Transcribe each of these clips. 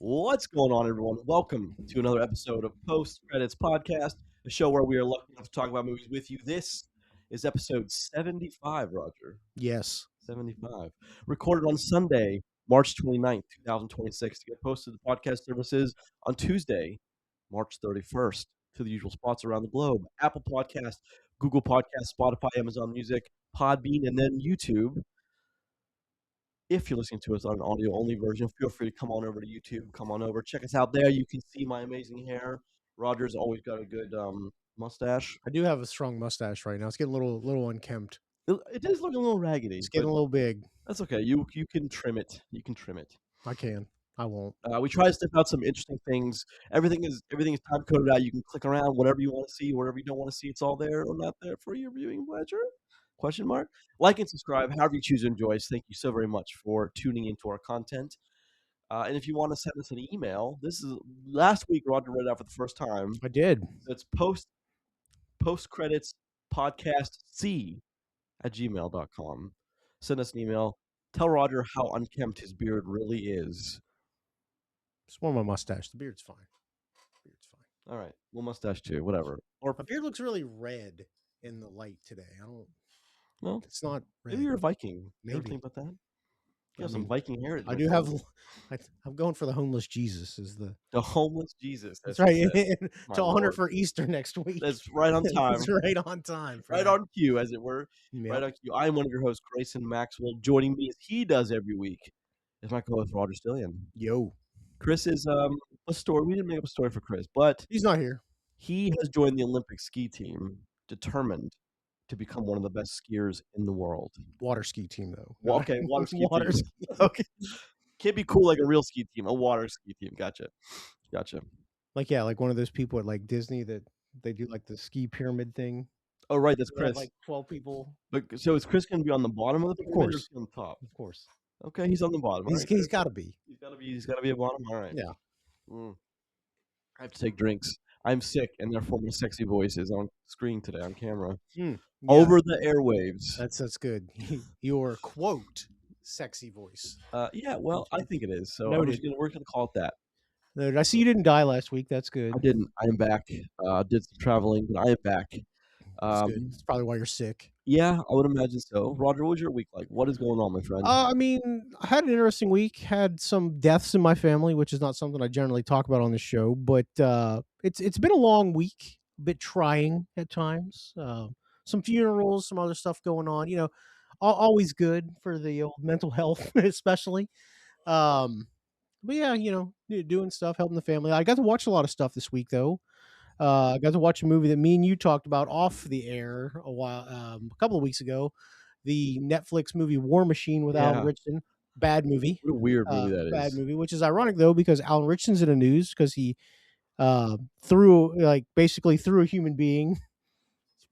What's going on, everyone? Welcome to another episode of Post Credits Podcast, a show where we are lucky enough to talk about movies with you. This is episode 75, Roger. Yes. 75. Recorded on Sunday, March 29th, 2026, to get posted to podcast services on Tuesday, March 31st, to the usual spots around the globe: Apple Podcast, Google Podcast, Spotify, Amazon Music, Podbean, and then YouTube. If you're listening to us on an audio-only version, feel free to come on over to YouTube. Come on over, check us out there. You can see my amazing hair. Roger's always got a good mustache. I do have a strong mustache right now. It's getting a little unkempt. It is looking a little raggedy. It's getting a little big. That's okay. You can trim it. You can trim it. I can. I won't. We try to step out some interesting things. Everything is time coded out. You can click around whatever you want to see, whatever you don't want to see. It's all there or not there for your viewing pleasure. Question mark. Like and subscribe, however you choose to enjoy us. Thank you so very much for tuning into our content. And if you want to send us an email, this is last week. Roger read it out for the first time. I did. So it's post credits podcast c@gmail.com. Send us an email. Tell Roger how unkempt his beard really is. It's more my mustache. The beard's fine. Beard's fine. All right, well, mustache too. Whatever. Or my beard looks really red in the light today. I don't. Well, it's not red. Maybe you're a Viking. Maybe. You ever think about that? You have some Viking heritage. I do have. I'm going for the homeless Jesus. Is the homeless Jesus? That's right. To honor for Easter next week. That's right on time. That's right on time. Right on cue, as it were. Yep. Right on cue. I'm one of your hosts, Grayson Maxwell. Joining me as he does every week is my co-host Roger Stillion. Yo. Chris is a story. We didn't make up a story for Chris, but he's not here. He has joined the Olympic ski team, determined to become one of the best skiers in the world. Water ski team, though. Well, okay, water ski team. Ski. Okay, can't be cool like a real ski team. A water ski team. Gotcha. Like one of those people at like Disney that they do like the ski pyramid thing. Oh, right, that's Chris. Like 12 people. But so is Chris going to be on the bottom of the pyramid, or is he on the top? Of course. Okay, he's on the bottom. He's got to be. He's got to be a bottom. All right. Yeah. I have to take drinks. I'm sick, and therefore my sexy voice is on screen today on camera. Over the airwaves. That's good. Your quote sexy voice. Yeah, well, I think it is. So we're going to call it that. Noted. I see you didn't die last week. That's good. I didn't. I am back. Did some traveling, but I am back. That's good. That's probably why you're sick. Yeah, I would imagine so. Roger, what was your week like? What is going on, my friend? I mean, I had an interesting week. Had some deaths in my family, which is not something I generally talk about on the show, but it's been a long week, a bit trying at times. Some funerals, some other stuff going on. You know, always good for the old mental health, especially. But yeah, you know, doing stuff, helping the family. I got to watch a lot of stuff this week, though. I got to watch a movie that me and you talked about off the air a couple of weeks ago. The Netflix movie War Machine with Alan Ritchson. Bad movie. What a weird movie that is. Bad movie, which is ironic though because Alan Ritchson's in the news because he threw a human being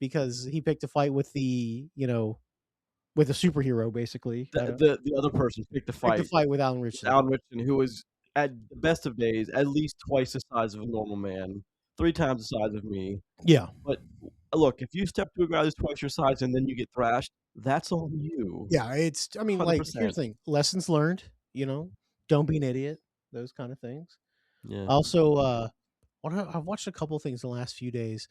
because he picked a fight with with a superhero basically. The other person picked a fight. Picked a fight with Alan Ritchson. Alan Ritchson, who was at the best of days at least twice the size of a normal man. 3 times the size of me. Yeah. But look, if you step to a guy who's twice your size and then you get thrashed, that's on you. Yeah, here's the thing. Lessons learned, don't be an idiot, those kind of things. Yeah. Also, I've watched a couple of things in the last few days.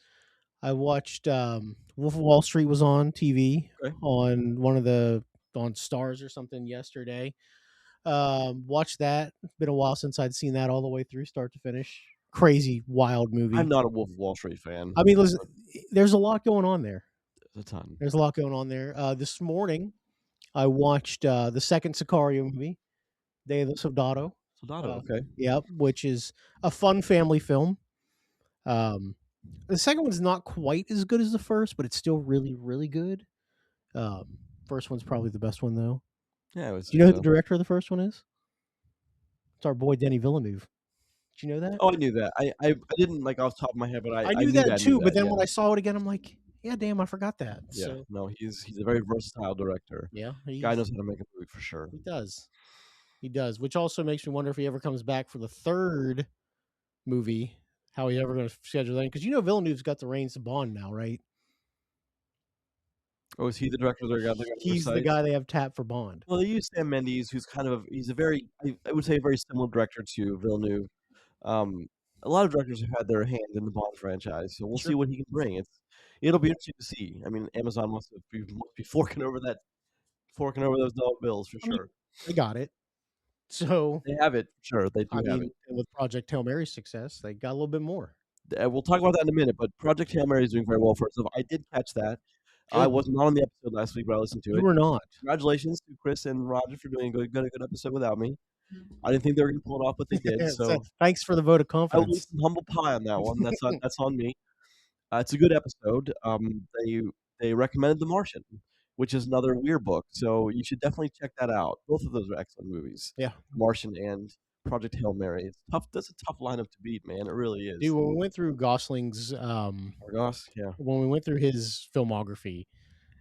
I watched Wolf of Wall Street was on TV on Stars or something yesterday. Watched that. It's been a while since I'd seen that all the way through, start to finish. Crazy, wild movie. I'm not a Wolf of Wall Street fan. I mean, listen, there's a lot going on there. There's a ton. There's a lot going on there. This morning, I watched the second Sicario movie, Day of the Soldado. Okay. Yep, which is a fun family film. The second one's not quite as good as the first, but it's still really, really good. First one's probably the best one, though. Yeah. Do you know who the director of the first one is? It's our boy Denis Villeneuve. Did you know that? Oh, I knew that. I didn't like off the top of my head, but I knew that too. But then when I saw it again, I'm like, yeah, damn, I forgot that. Yeah. So, no, he's a very versatile director. Yeah. Guy knows how to make a movie for sure. He does. Which also makes me wonder if he ever comes back for the third movie, how he's ever going to schedule that. Because Villeneuve's got the reins to Bond now, right? Oh, is he the director they got their He's the sights? guy they have tapped for Bond. Well, they use Sam Mendes, who's kind of he's a very I would say a very similar director to Villeneuve. Um, a lot of directors have had their hand in the Bond franchise, so we'll see Sure. what he can bring. It'll be interesting to see. I mean, Amazon must be forking over those dollar bills for I mean, sure. they got it. So, They have it for sure. They I do have mean, it. and with Project Hail Mary's success, they got a little bit more. We'll talk about that in a minute, but Project Hail Mary is doing very well for itself. I did catch that. I Good. was not on the episode last week, but I listened to You it. were not. Congratulations to Chris and Roger for doing a good episode without me. I didn't think they were gonna pull it off, but they did, So, so thanks for the vote of I will eat confidence. some humble pie on that one. That's on me. It's a good episode. They recommended The Martian, which is another weird book, so you should definitely check that out. Both of those are excellent movies, Yeah. The Martian and Project Hail Mary. It's tough. That's a tough lineup to beat, man. It really Dude, is. when we went through Gosling's, Argos, yeah. when we went through his filmography,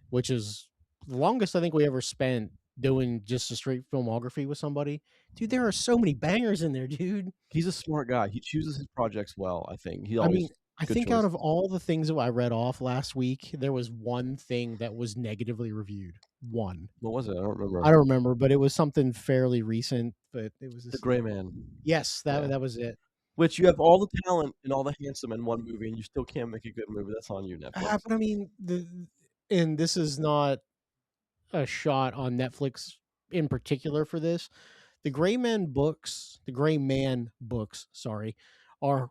which is the longest I think we ever spent doing just a straight filmography with somebody, dude, there are so many bangers in there, dude. He's a smart guy. He chooses his projects well, I think. He I always mean, I good think out choice. of all the things that I read off last week, there was one thing that was negatively reviewed. One. What was it? I don't remember. I don't remember, but it was something fairly recent, but it was The this. Gray Man. Yes, Yeah. that was it. Which you have all the talent and all the handsome in one movie, and you still can't make a good movie. That's on you, Netflix. But I mean, and this is not a shot on Netflix in particular for this. The Gray Man books, sorry, are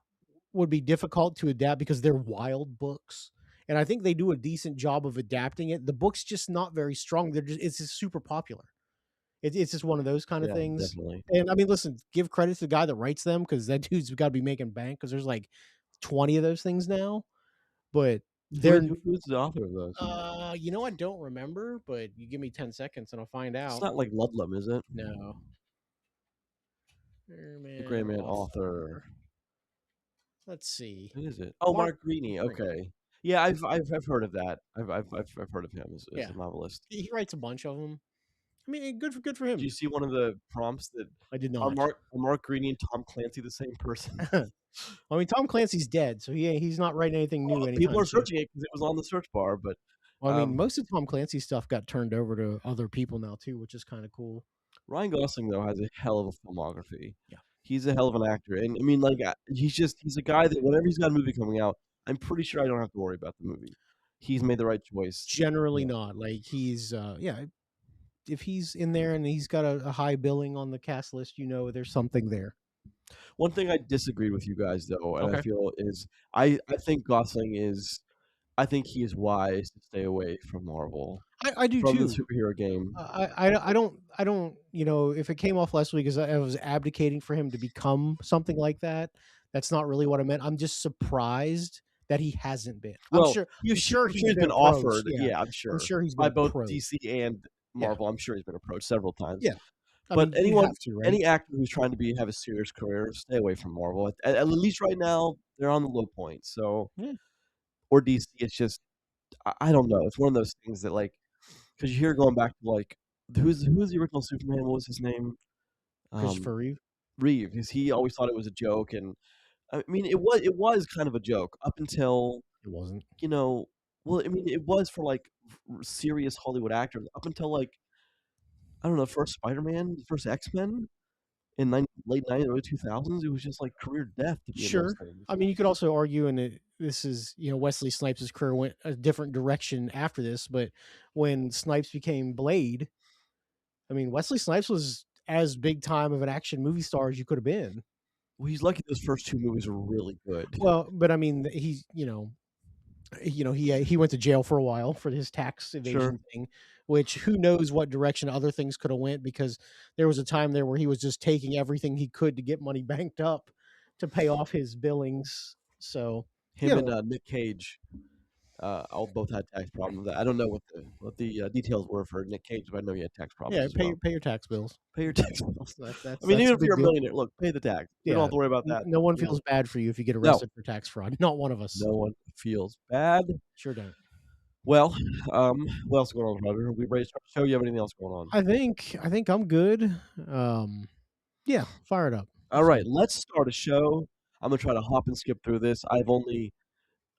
would be difficult to adapt because they're wild books. And I think they do a decent job of adapting it. The book's just not very strong. It's just super popular. It's just one of those kind of Yeah, things. definitely. And I mean, listen, give credit to the guy that writes them because that dude's got to be making bank because there's like 20 of those things now. But they're Who's the author of those? I don't remember, but you give me 10 seconds and I'll find It's out. not like Ludlum, is it? No. The Gray Man author. Let's see. Who is it? Oh, Mark Greaney. Greaney. Okay. Yeah, I've heard of that. I've heard of him as Yeah. a novelist. He writes a bunch of them. I mean, good for him. Do you see one of the prompts that I did are not. Mark Greaney and Tom Clancy the same person? I mean, Tom Clancy's dead, so he's not writing anything new anytime People are soon. searching it because it was on the search bar, but Well, I mean, most of Tom Clancy's stuff got turned over to other people now too, which is kind of cool. Ryan Gosling though has a hell of a filmography. Yeah. He's a hell of an actor, and I mean, like he's a guy that whenever he's got a movie coming out, I'm pretty sure I don't have to worry about the movie. He's made the right choice. Generally not. Like he's if he's in there and he's got a high billing on the cast list, there's something there. One thing I disagreed with you guys though, and I Okay. feel is I think Gosling is I think he is wise to stay away from Marvel, I do from the too. superhero game. I don't if it came off last week as I was abdicating for him to become something like that. That's not really what I meant. I'm just surprised that he hasn't been. Well, I'm sure he's been been approached. offered. Yeah, Yeah, I'm sure I'm sure he's by been both approached. DC and Yeah. Marvel. I'm sure he's been approached several times. Yeah. I But mean, you have to, right? any actor who's trying to have a serious career, stay away from Marvel. At least right now, they're on the low point. So, Yeah. or DC, it's just I don't know. It's one of those things that because you hear going back to who's the original Superman? What was his name? Christopher Reeve. Reeve, because he always thought it was a joke, and I mean it was kind of a joke up until It wasn't. well, I mean it was for serious Hollywood actors up until I don't know, first Spider-Man, first X-Men in late 90s, early 2000s. It was just like career death to be in those Sure. things. I mean, you could also argue, and this is, Wesley Snipes' career went a different direction after this, but when Snipes became Blade, I mean, Wesley Snipes was as big time of an action movie star as you could have been. Well, he's lucky those first two movies were really good. Well, but I mean, he's, he went to jail for a while for his tax evasion Sure. thing, which who knows what direction other things could have went because there was a time there where he was just taking everything he could to get money banked up to pay off his billings. So Him and Nick Cage, all both had tax problems. I don't know what the details were for Nick Cage, but I know he had tax problems. yeah, as well. pay your tax bills. Pay your tax bills. That's I mean, that's even a if big you're a deal. millionaire, look, pay the tax. You don't Yeah, have to worry about that. no one you know. feels bad for you if you get arrested for tax fraud. Not one of us. No one feels bad. Sure don't. Well, what else is going on, Roger? We ready to start the show? You have anything else going on? I think I'm good. Yeah, fire it up. All right, let's start a show. I'm gonna try to hop and skip through this. I've only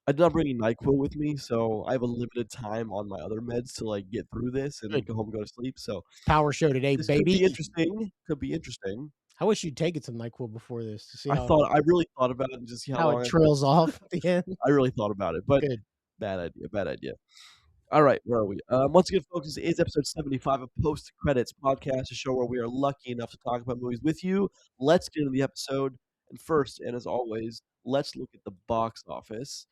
I did not bring any NyQuil with me, so I have a limited time on my other meds to, like, get through this and then Good. go home and go to sleep, so Power show today, this could be baby. interesting, could be interesting. I wish you'd taken some NyQuil before this to see I really thought about it and just see how how long it trails off at the end. I really thought about it, but Good. bad idea, bad idea. Alright, where are we? Once again, folks, this is episode 75 of Post Credits Podcast, a show where we are lucky enough to talk about movies with you. Let's get into the episode, and first, and as always, let's look at the box office.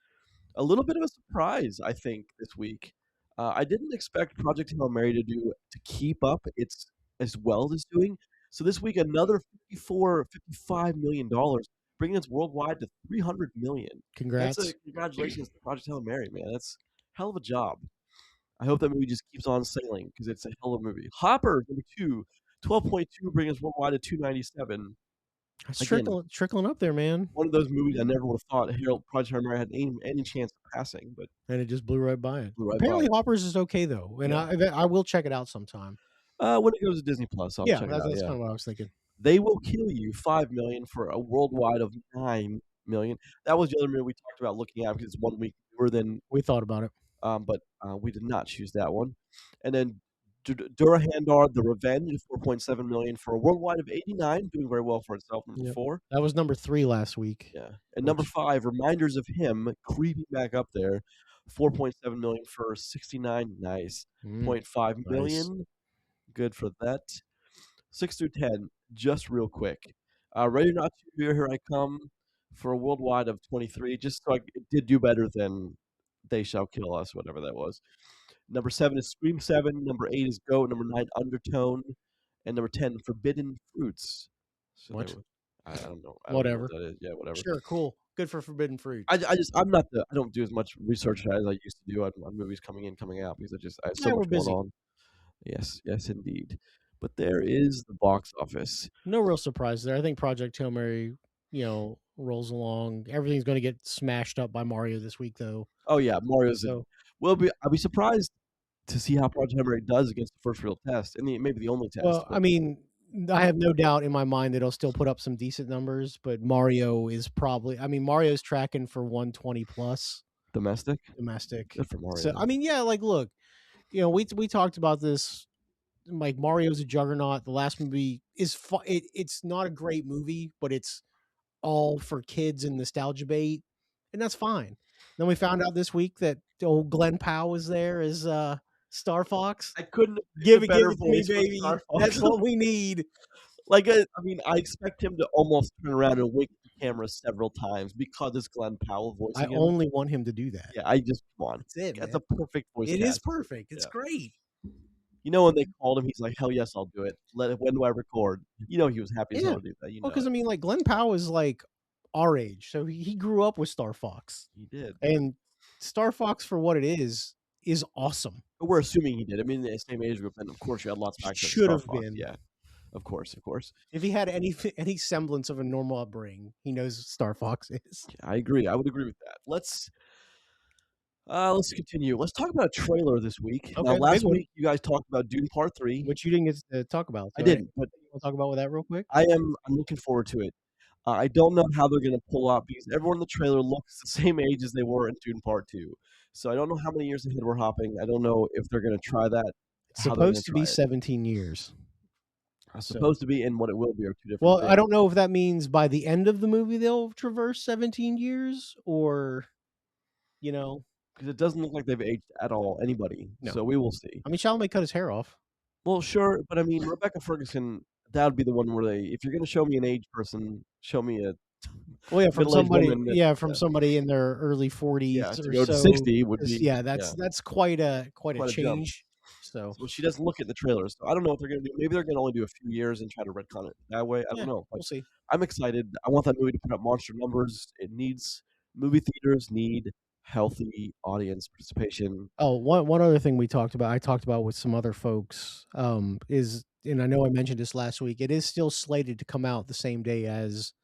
A little bit of a surprise, I think, this week. I didn't expect Project Hail Mary to keep up its as well as it's doing. So this week, another $55 million, bringing its worldwide to 300 million. That's a Congrats. congratulations to Project Hail Mary, man. That's hell of a job. I hope that movie just keeps on sailing because it's a hell of a movie. Hopper, number two, 12.2, bringing us worldwide to 297. It's Again, trickling up there, man. one of those movies I never would have thought Project Hail Mary had any chance of passing, but And it just blew right by it. blew right by Apparently, it. Hoppers is okay though, and Yeah. I will check it out sometime. When it goes to Disney Plus, I'll Yeah, check it that's out, that's yeah. kind of what I was thinking. They Will Kill You, 5 million for a worldwide of 9 million. That was the other movie we talked about looking at because it's 1 week newer than, We thought about it. but we did not choose that one. And then Durahandar, The Revenge, 4.7 million for a worldwide of 89, doing very well for itself, number Yep. 4. That was number 3 last week. Yeah. And number Which 5, Reminders of Him, creeping back up there, 4.7 million for 69. Nice. 0.5 nice. million. Good for that. 6 through 10, just real quick. Ready or Not to, Here I Come, for a worldwide of 23, just so it did do better than They Shall Kill Us, whatever that was. Number 7 is Scream 7. Number 8 is Go. Number 9, Undertone. And number 10, Forbidden Fruits. So What? I don't know. I don't know Whatever. what that is. Yeah, whatever. Sure, cool. Good for Forbidden Fruit. I don't do as much research as I used to do on movies coming in, coming out because I have so Yeah, much we're busy. going on. Yes, yes, indeed. But there is the box office. No real surprise there. I think Project Hail Mary, rolls along. Everything's going to get smashed up by Mario this week, though. Oh yeah, Mario's. So, I'll be surprised to see how Project Hail Mary does against the first real test, and maybe the only test. well, But I mean, I have no doubt in my mind that it'll still put up some decent numbers, but Mario is probably. I mean, Mario's tracking for 120 plus domestic, domestic. good for Mario. So, I mean, yeah, like, look, we talked about this. Like Mario's a juggernaut. The last movie is it's not a great movie, but it's all for kids and nostalgia bait, and that's fine. Then we found out this week that old Glenn Powell is there as Star Fox. I couldn't have picked Give a it better to me, voice for baby. Star That's Fox. what we need. Like, I mean, I expect him to almost turn around and wink at the camera several times because it's Glenn Powell I voicing him. only want him to do that. Yeah, I just come on. That's it, That's man. a perfect voice. It is cast. perfect. It's Yeah. great. You know, when they called him, he's like, "Hell yes, I'll do it. When do I record?" You know, he was happy as hell Yeah. to do that. You Well, know, because I mean, like Glenn Powell is like our age, so he grew up with Star Fox, he did. and Star Fox for what it is awesome. But we're assuming he did. I mean, the same age group, and of course, you had lots of access to Should Star have Fox. been. Yeah, of course, of course. If he had any semblance of a normal upbringing, he knows Star Fox is. I agree. I would agree with that. Let's continue. Let's talk about a trailer this week. Okay, Now, the last big one. week you guys talked about Dune Part 3. Which you didn't get to talk about. I so didn't, but You want to talk about that real quick? I'm looking forward to it. I don't know how they're gonna pull out because everyone in the trailer looks the same age as they were in Dune Part 2. So I don't know how many years ahead we're hopping. I don't know if they're gonna try that. It's how they're gonna supposed to try be it. 17 years. Supposed to be, and what it will be are two different Well, things. I don't know if that means by the end of the movie they'll traverse 17 years or, Because it doesn't look like they've aged at all, anybody. No. So we will see. I mean, Chalamet cut his hair off. Well, sure, but I mean, Rebecca Ferguson, that would be the one where if you're gonna show me an age person, show me a Well, yeah, from middle-aged somebody, woman that- somebody in their early 40s yeah, to or go to so. 60 would 'Cause, be yeah, that's quite a Quite a jump. change. So Well, she doesn't look at the trailers, so I don't know what they're gonna do. Maybe they're gonna only do a few years and try to retcon it that way. I yeah, don't know. But we'll see. I'm excited. I want that movie to put up monster numbers. Movie theaters need healthy audience participation. Oh, one other thing I talked about with some other folks, is, and I know I mentioned this last week, it is still slated to come out the same day as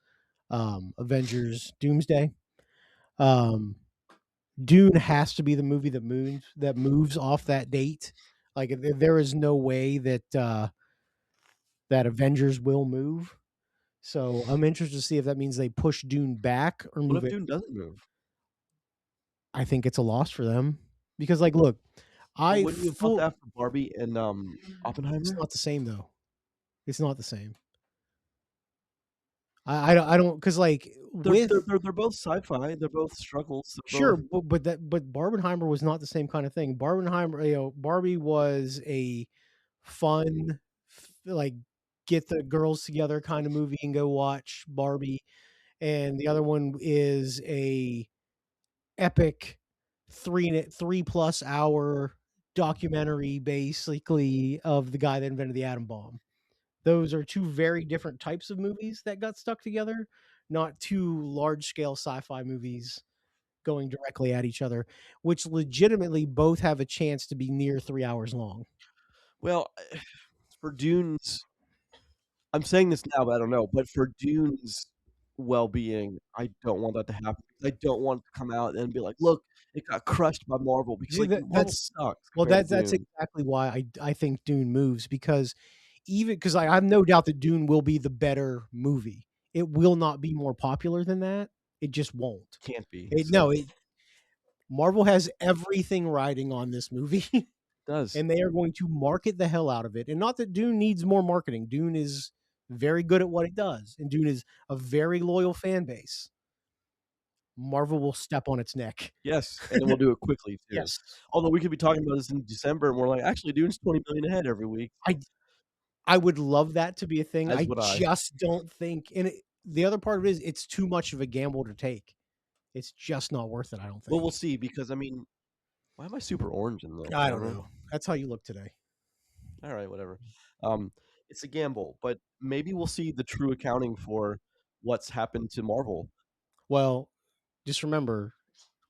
Avengers Doomsday. Dune has to be the movie that moves off that date. Like there is no way that that Avengers will move. So I'm interested to see if that means they push Dune back or What move if it. Dune doesn't move? I think it's a loss for them because, like, look, Well, I wouldn't you have felt full that for Barbie and, it's Oppenheimer? not the same though. It's not the same. I don't because like with They're both sci-fi, they're both struggles, they're sure, both but Barbenheimer was not the same kind of thing. Barbenheimer, Barbie was a fun, like get the girls together kind of movie and go watch Barbie, and the other one is a epic 3+ hour documentary basically of the guy that invented the atom bomb. Those are two very different types of movies that got stuck together, not two large scale sci-fi movies going directly at each other, which legitimately both have a chance to be near 3 hours long. well, for Dune's I'm saying this now, but I don't know, but for Dune's well-being, I don't want that to happen. I don't want it to come out and be like, "Look, it got crushed by Marvel," because, See, like, Marvel that's sucks well, compared to that's Dune. exactly why I think Dune moves because even because I have no doubt that Dune will be the better movie. It will not be more popular than that. It just won't. Can't be, It so no, it Marvel has everything riding on this movie, does. and they are going to market the hell out of it. And not that Dune needs more marketing. Dune is very good at what it does, and Dune is a very loyal fan base. Marvel will step on its neck. Yes, and then we'll do it quickly too. Yes. Although we could be talking about this in December, and we're like, "Actually, Dune's 20 million ahead every week." I I would love that to be a thing. As I would I. just don't think and the other part of it is it's too much of a gamble to take. It's just not worth it, I don't Well, we'll think. see because, I mean, why am I super orange in the I don't camera? know. That's how you look today. Alright, whatever. Um, it's a gamble, but maybe we'll see the true accounting for what's happened to Marvel. Well, just remember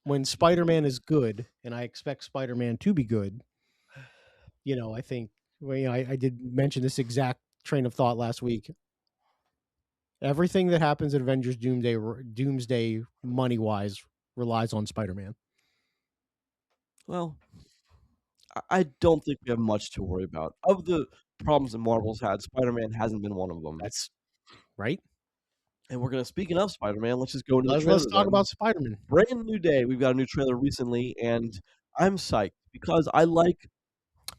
when Spider-Man is good, and I expect Spider-Man to be good, I think I did mention this exact train of thought last week. Everything that happens at Avengers Doomsday money-wise relies on Spider-Man. Well, I don't think we have much to worry about. Of the problems that Marvel's had, Spider-Man hasn't been one of them. That's right. And we're gonna speaking of Spider-Man, let's just go into the Let's trailer talk then. about Spider-Man. Brand new day, we've got a new trailer recently, and I'm psyched because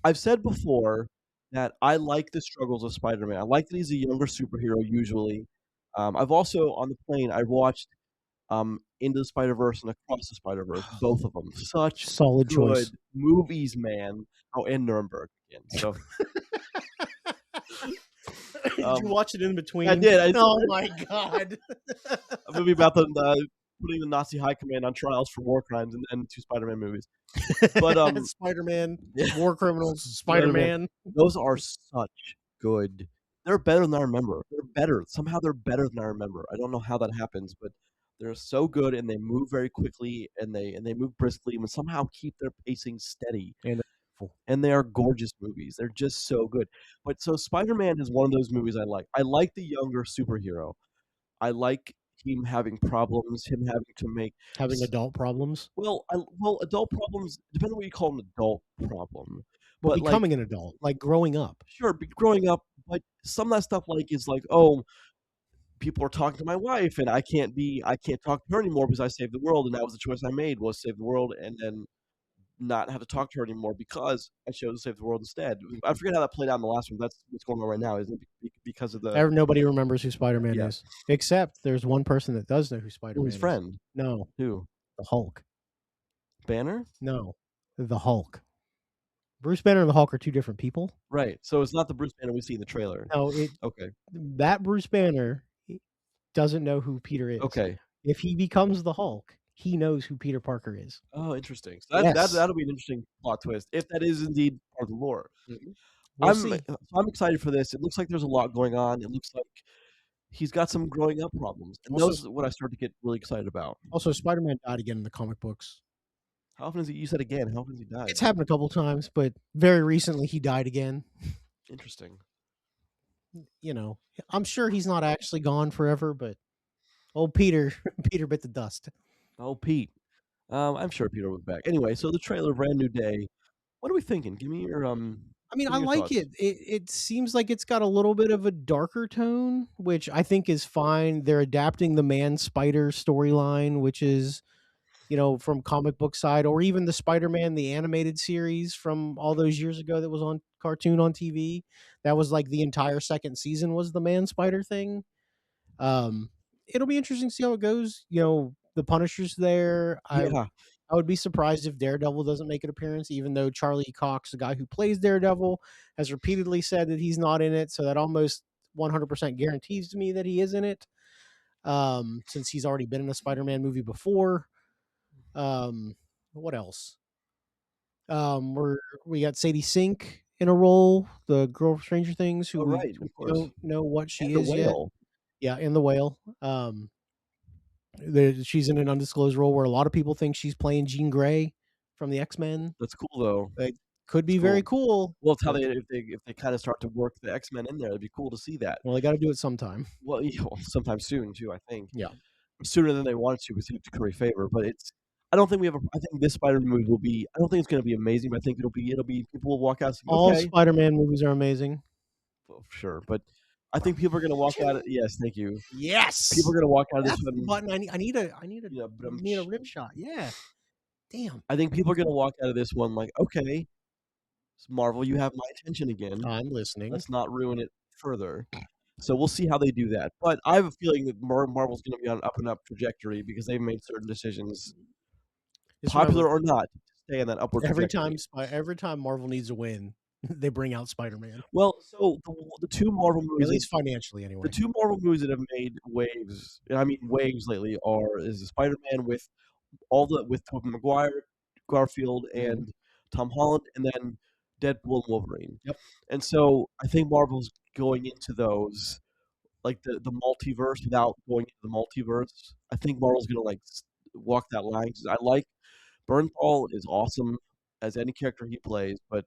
I've said before that I like the struggles of Spider-Man. I like that he's a younger superhero usually. I've also on the plane, I watched, Into the Spider-Verse and Across the Spider-Verse, both of them. Such Solid good choice. movies, man. Oh, and Nuremberg again. So, Did you um, watch it in I between? did. It's Oh my god. a movie about the putting the Nazi high command on trials for war crimes, and then 2 Spider-Man movies. But, Spider-Man, yeah, War Criminals, Spider-Man. Spider-Man. Those are such good they're better than I remember. They're better. Somehow they're better than I remember. I don't know how that happens, but they're so good and they move very quickly and they move briskly and somehow keep their pacing steady. And And they are gorgeous movies. They're just so good. But so Spider-Man is one of those movies I like. I like the younger superhero. I like him having problems, him having to make having s adult problems, adult problems depending on what you call an adult problem. but But, like, becoming an adult, like growing up. sure, growing up, but some of that stuff, like, is like, "Oh, people are talking to my wife, and I can't talk to her anymore because I saved the world, and that was the choice I made was save the world and then not have to talk to her anymore because I chose to save the world instead." I forget how that played out in the last one. That's what's going on right now, isn't it? Because of the Nobody remembers who Spider-Man yeah. is, except there's one person that does know who Well, his Spider-Man is. friend. No, Who? the Hulk. Banner? No, the Hulk. Bruce Banner and the Hulk are two different people. Right. So it's not the Bruce Banner we see in the trailer. No, Okay. that Bruce Banner doesn't know who Peter is. Okay. If he becomes the Hulk, he knows who Peter Parker is. Oh, interesting. So Yes. that'll be an interesting plot twist if that is indeed part of the lore. Mhm. We'll see. I'm excited for this. It looks like there's a lot going on. It looks like he's got some growing up problems, and Also, those are what I start to get really excited about. Spider-Man died again in the comic books. How often has he you said again, how often has he died? It's happened a couple times, but very recently he died again. Interesting. I'm sure he's not actually gone forever, but old Peter, Peter bit the dust. Oh, Pete. I'm sure Peter will be back. Anyway, so the trailer, Brand New Day. What are we thinking? I mean, Give I me your like thoughts. it. It seems like it's got a little bit of a darker tone, which I think is fine. They're adapting the man spider storyline, which is from comic book side, or even the Spider-Man, the animated series from all those years ago that was on cartoon on TV. That was like the entire second season was the Man Spider thing. Um, it'll be interesting to see how it goes. The Punisher's there. Yeah, I would be surprised if Daredevil doesn't make an appearance, even though Charlie Cox, the guy who plays Daredevil, has repeatedly said that he's not in it. So that almost 100% guarantees to me that he is in it, since he's already been in a Spider-Man movie before. What else? We got Sadie Sink in a role, the girl from Stranger Things, who oh, we right, of course, don't know what and she the is yet. whale. Yeah, in the whale. She's in an undisclosed role where a lot of people think she's playing Jean Grey from the X-Men. That's cool, though. It could It's be very cool. cool, Well, it's how but if they kinda start to work the X-Men in there, it'd be cool to see that. well, they got to do it sometime. Well, yeah, well, sometime soon too, I think. Yeah, Sooner than they wanted to curry favor, but I don't think we have a I think this Spider-Man movie will be I don't think it's gonna be amazing, but I think it'll be people will walk out saying, all "Okay." Spider-Man movies are amazing. Well, sure, but I think people are gonna walk out of yes, thank you. People Yes, are gonna walk out of this that's the one, button I need a "Badumch." rim shot. Yeah, damn. I think people are gonna walk out of this one like, "Okay, Marvel, you have my attention again. I'm listening. Let's not ruin it further." So we'll see how they do that, but I have a feeling that Marvel's gonna be on an up and up trajectory because they've made certain decisions, Just remember, popular or not, to stay on that upward trajectory. every time Marvel needs a win, they bring out Spider-Man. Well, so the 2 Marvel At movies that least financially, the anyway. 2 Marvel movies that have made waves, and I mean waves lately, is the Spider-Man with Tobey Maguire, Garfield, Mhm. and Tom Holland, and then Deadpool and Wolverine. Yep. And so I think Marvel's going into those, like the multiverse without going into the multiverse. I think Marvel's gonna like walk that line 'cause I like Bernthal is awesome as any character he plays, but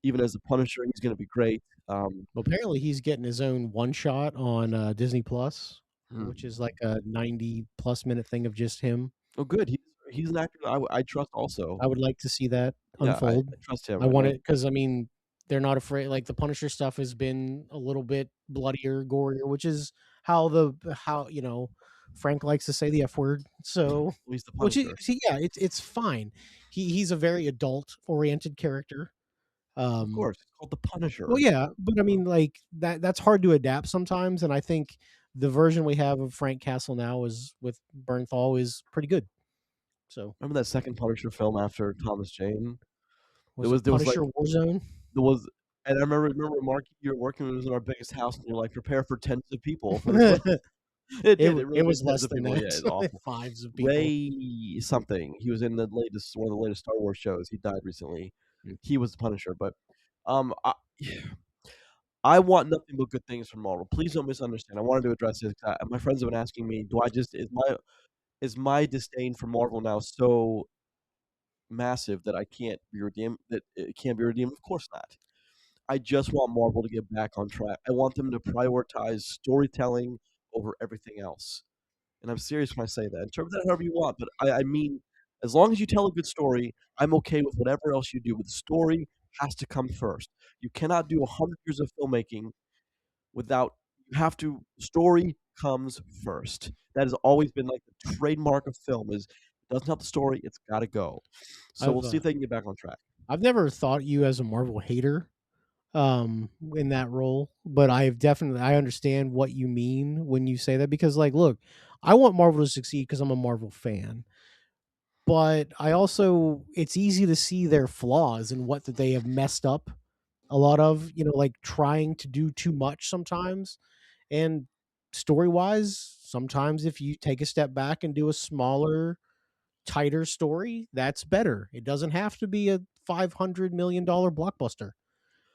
even as the Punisher, he's gonna be great. Well, apparently he's getting his own one shot on Disney Plus, which hmm. is like a 90+ minute thing of just him. Oh, good. He's an actor I trust also. I would like to see that Yeah, I unfold. trust him, I and want I it because I mean, they're not afraid. Like the Punisher stuff has been a little bit bloodier, gorier, which is how Frank likes to say the F word. So, well, he's the which is Punisher. yeah, it's fine. He's a very adult oriented character. Of Um, course, it's called the well, Punisher. yeah, but I mean, like that's hard to adapt sometimes, and I think the version we have of Frank Castle now is with Bernthal is pretty good. So, Remember that second Punisher film after Thomas Jane? was it There was, like Punisher Warzone? there was and I remember, Mark, you were working it was in our biggest house, and you're like, "Prepare for tens of people for this one." It It really did was tens less of than people, that, yeah, it's awful. fives of people. Ray something, he was in the latest one of the latest Star Wars shows, he died recently. Mm. He was the Punisher, but, I I want nothing but good things from Marvel. Please don't misunderstand. I wanted to address this. My friends have been asking me, "Do I just is my disdain for Marvel now so massive that I can't be redeemed? That it can't be redeemed?" Of course not. I just want Marvel to get back on track. I want them to prioritize storytelling over everything else. And I'm serious when I say that. Interpret that however you want, but I mean, as long as you tell a good story, I'm okay with whatever else you do. But the story has to come first. You cannot do 100 years of filmmaking without you have to story comes first. That has always been like the trademark of film is it doesn't have the story, it's gotta go. So we'll I've see if they can get back on track. I've never thought you as a Marvel hater, in that role, but I understand what you mean when you say that because, like, look, I want Marvel to succeed because I'm a Marvel fan, but I also it's easy to see their flaws and what that they have messed up a lot of, like trying to do too much sometimes. And story wise, sometimes if you take a step back and do a smaller, tighter story, that's better. It doesn't have to be a $500 million blockbuster.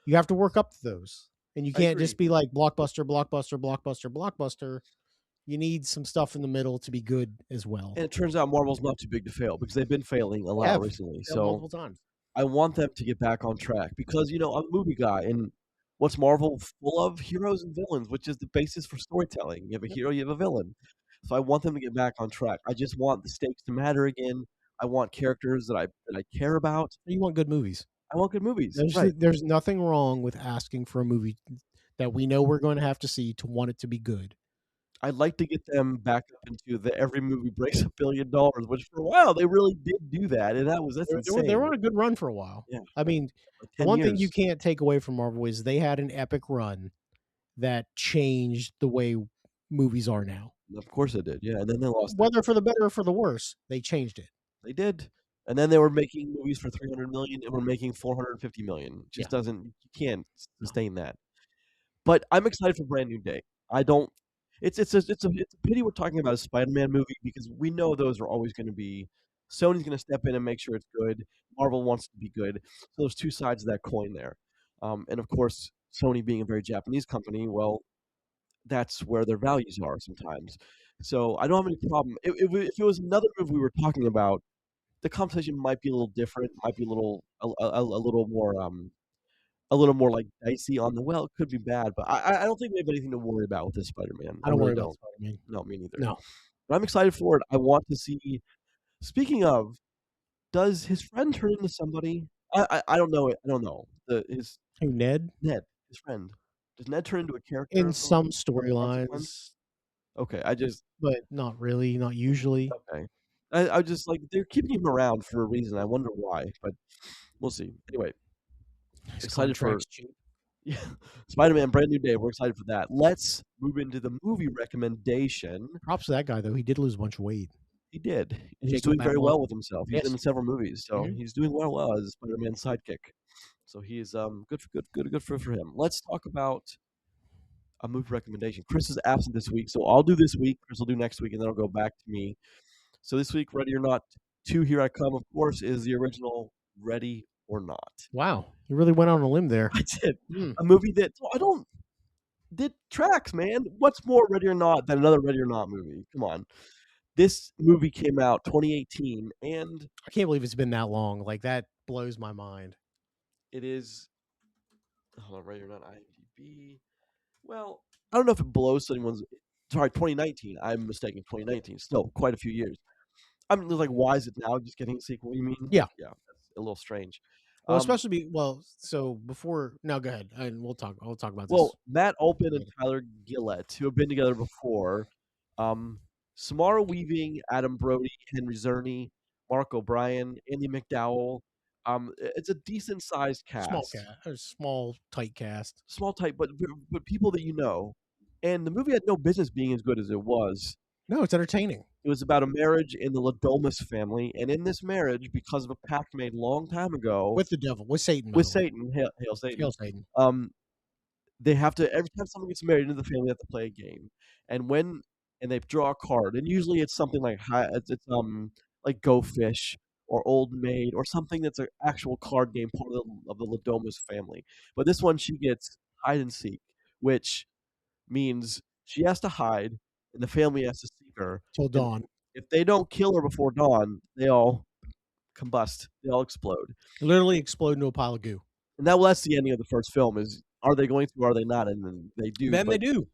You have to work up to those. And you I can't just agree. be like blockbuster, blockbuster, blockbuster, blockbuster. You need some stuff in the middle to be good as well. And it turns out Marvel's not too big to fail because they've been failing a They lot have. recently. They have So multiple times. I want them to get back on track because, I'm a movie guy, and what's Marvel full of? Heroes and villains, which is the basis for storytelling. You have a Yep. hero, you have a villain. So I want them to get back on track. I just want the stakes to matter again. I want characters that I care about. You want good movies. I want good movies. There's Right. there's nothing wrong with asking for a movie that we know we're going to have to see to want it to be good. I'd like to get them back up into the every movie breaks $1 billion, which for a while they really did do that, and that's They were insane. on a good run for a while. Yeah, I mean, like the 10 one thing you years. can't take away from Marvel is they had an epic run that changed the way movies are now. Of course they did, yeah, and then they lost it. Whether for the better or for the worse, they changed it. They did, and then they were making movies for 300,000,000 and we're making 450,000,000. It Yeah, just doesn't you can't no. sustain that. But I'm excited for Brand New Day. I don't it's a pity we're talking about a Spider-Man movie because we know those are always gonna be Sony's gonna step in and make sure it's good. Marvel wants it to be good. So there's 2 sides of that coin there. And of course, Sony being a very Japanese company, well, that's where their values are sometimes. So I don't have any problem. If it was another movie we were talking about, the conversation might be a little different, might be a little more, like, dicey on the, "Well, it could be bad," but I don't think we have anything to worry about with this Spider-Man. I I don't really worry about don't. Spider-Man. No, me neither. No. But I'm excited for it. I want to see speaking of, does his friend turn into somebody? I don't know it I don't know. The his Who, Ned? Ned, his friend. Does Ned turn into a character In of some some consequence? storylines, Okay, I just but not really, not usually. okay. I just like, they're keeping him around for a reason. I wonder why, but we'll see. Anyway, His excited for contract's cheap. yeah, Spider-Man: Brand New Day. We're excited for that. Let's move into the movie recommendation. Props to that guy, though. He did lose a bunch of weight. He did, and he's Jacob doing very Batalon. well with himself. He's been Yes. in several movies, so Mhm. he's doing well as a Spider-Man sidekick. So he's good for him. Let's talk about a movie recommendation. Chris is absent this week, so I'll do this week. Chris will do next week, and then I'll go back to me. So this week, Ready or Not 2, Here I Come, of course, is the original Ready or Not. Wow. You really went on a limb there. I did. Hmm. A movie that well, I don't did tracks, man. What's more Ready or Not than another Ready or Not movie? Come on. This movie came out 2018, and I can't believe it's been that long. Like, that blows my mind. it is hold on, Ready or Not IMDb. Well, I don't know if it blows anyone's sorry, 2019. I'm mistaken. 2019. Still quite a few years. I mean, like, why is it now just getting a sequel? You mean? Yeah. Yeah, that's a little strange. Well, Um, especially so before no, go ahead, and I'll talk about this. Well, Matt Olpin and Tyler Gillett, who have been together before, um, Samara Weaving, Adam Brody, Henry Czerny, Mark O'Brien, Andy McDowell. It's a decent sized Small cast, cast, a small tight cast. small type, but people that you know. And the movie had no business being as good as it was. No, it's entertaining. It was about a marriage in the Ladomus family, and in this marriage, because of a pact made long time ago With the devil, with Satan, by with the way. Satan, hail Satan, Hail Satan. um, they have to every time someone gets married into the family, they have to play a game. And when and they draw a card, and usually it's something like like Go Fish or Old Maid or something that's an actual card game part of the Ladomus family. But this one, she gets hide and seek, which means she has to hide, and the family has to seek her. Till And dawn. if they don't kill her before dawn, they all combust. They all explode. Literally explode into a pile of goo. And that's the ending of the first film is, are they going to or are they not? And then they do, Then they but do.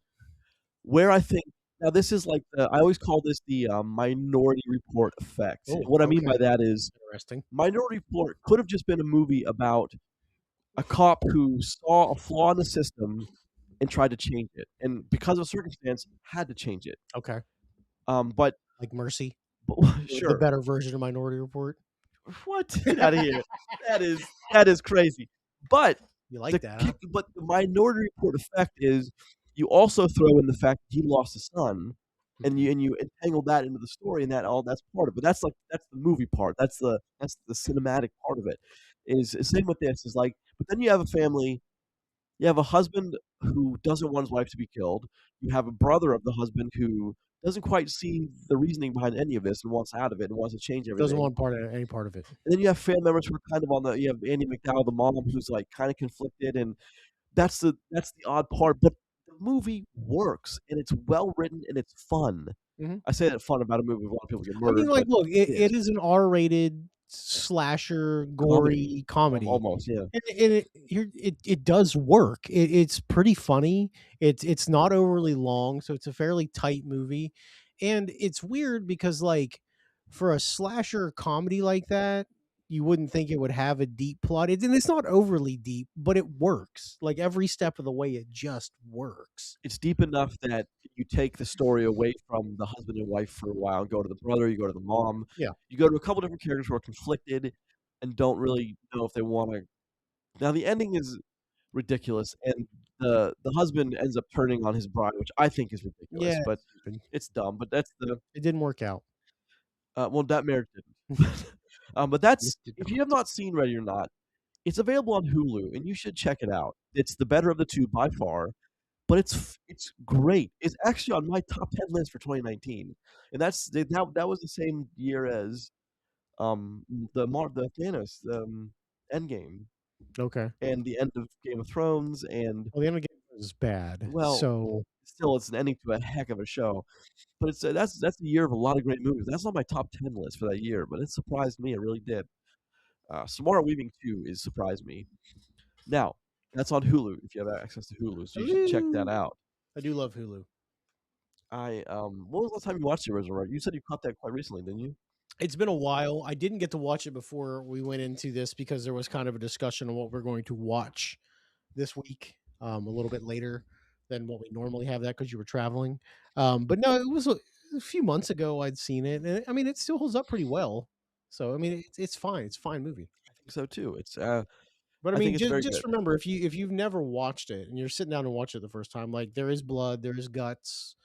where I think now this is like I always call this the, Minority Report effect. And Oh, what I mean by okay. that is Interesting. Minority Report could have just been a movie about a cop who saw a flaw in the system and tried to change it, and because of circumstance, had to change it. Okay. But Like Mercy, but the sure. better version of Minority Report. What? Get out of here. That is crazy. But You like that, huh? but the Minority Report effect is you also throw in the fact that he lost a son, and you entangle that into the story, and that's part of it. But that's the movie part. That's the cinematic part of it. Is same with this is like, but then you have a family. You have a husband who doesn't want his wife to be killed. You have a brother of the husband who doesn't quite see the reasoning behind any of this and wants out of it and wants to change Doesn't everything. want any part of it. And then you have family members who are kind of on the you have Andy McDowell, the mom, who's, like, kinda conflicted, and that's the odd part, but the movie works, and it's well written, and it's fun. Mhm. I say that fun about a movie where a lot of people get I mean, murdered, like, but look, it it is. is an R-rated slasher, Comedy. gory comedy, Almost, yeah. and it does work. It's pretty funny. It's not overly long, so it's a fairly tight movie, and it's weird because, like, for a slasher comedy like that, you wouldn't think it would have a deep plot. It's not overly deep, but it works. Like every step of the way, it just works. It's deep enough that you take the story away from the husband and wife for a while and go to the brother, you go to the mom, Yeah. you go to a couple different characters who are conflicted and don't really know if they wanna. Now the ending is ridiculous, and the husband ends up turning on his bride, which I think is ridiculous, Yeah, but it's stupid. it's dumb, but that's the It didn't work out. well, that marriage didn't. But that's It did if you have not. not seen Ready or Not, it's available on Hulu, and you should check it out. It's the better of the 2 by far, but it's great. It's actually on my top 10 list for 2019, and that was the same year as, the Thanos, Endgame, Okay. and the end of Game of Thrones, and, Well, the end of the game was bad. well, So still, it's an ending to a heck of a show. But that's the year of a lot of great movies. That's on my top 10 list for that year, but it surprised me, it really did. Samara Weaving 2 is surprised me. Now, that's on Hulu if you have access to Hulu, so you should check that Hulu. out. I do love Hulu. When was the last time you watched the original? You said you caught that quite recently, didn't you? It's been a while. I didn't get to watch it before we went into this because there was kind of a discussion on what we're going to watch this week, a little bit later than what we normally have that because you were traveling. But no, it was a few months ago I'd seen it, and I mean it still holds up pretty well. So I mean it's fine. It's a fine movie. I think so too. But I I think mean, it's very just good. remember if you've never watched it and you're sitting down and watch it the first time, like there is blood, there is guts,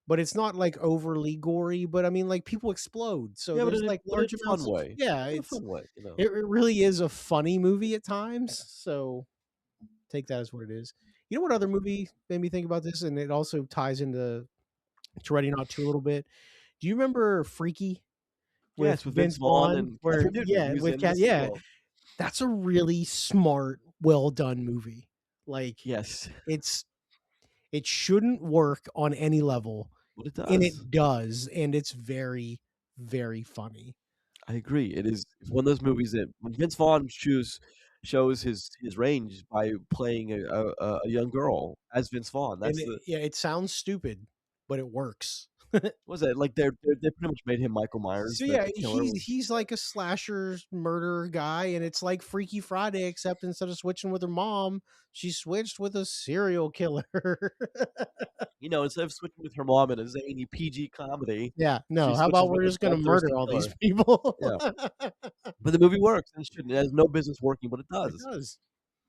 but it's not like overly gory. But I mean, like people explode, so Yeah, there's like but in large a fun amounts of way. yeah. In a fun way, It really is a funny movie at times. So take that as what it is. You know what other movie made me think about this, and it also ties into to Ready or Not 2 a little bit. Do you remember Freaky Yeah, with it's with Vince Vince Vaughn Vaughn? and Where Catherine Newton, yeah, who's with in the Cat yeah, sequel. that's a really smart, well done movie. Like Yes, it's it shouldn't work on any level, but it and does. it does, and it's very, very funny. I agree. It's one of those movies that when Vince Vaughn shows his range by playing a young girl as Vince Vaughn. And That's the yeah, it sounds stupid, but it works. what was that? Like they pretty much made him Michael Myers, So the yeah, killer with he's like a slasher murderer guy, and it's like Freaky Friday, except instead of switching with her mom, she switched with a serial killer. instead of switching with her mom in a zany PG comedy, Yeah, she no, how switches about with we're a just gonna murder bloodthirsty all these killer. people? Yeah. But the movie works, and it shouldn't. It has no business working, but it It does. does.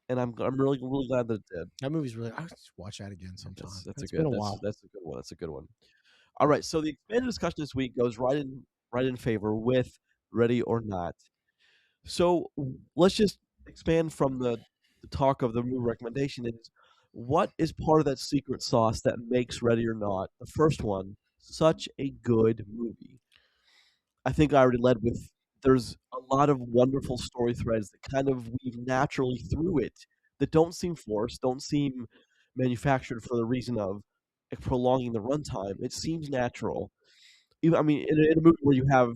And I'm really, really glad that it did. That movie's really. I should watch that again sometime. That's a It's been good a while. that's a good one. That's a good one. All right, so the expanded discussion this week goes right in favor with Ready or Not. So let's just expand from the talk of the movie recommendation is what is part of that secret sauce that makes Ready or Not, the first one, such a good movie? I think I already led with there's a lot of wonderful story threads that kind of weave naturally through it that don't seem forced, don't seem manufactured for the reason of prolonging the runtime. It seems natural. Even, I mean, in a movie where you have,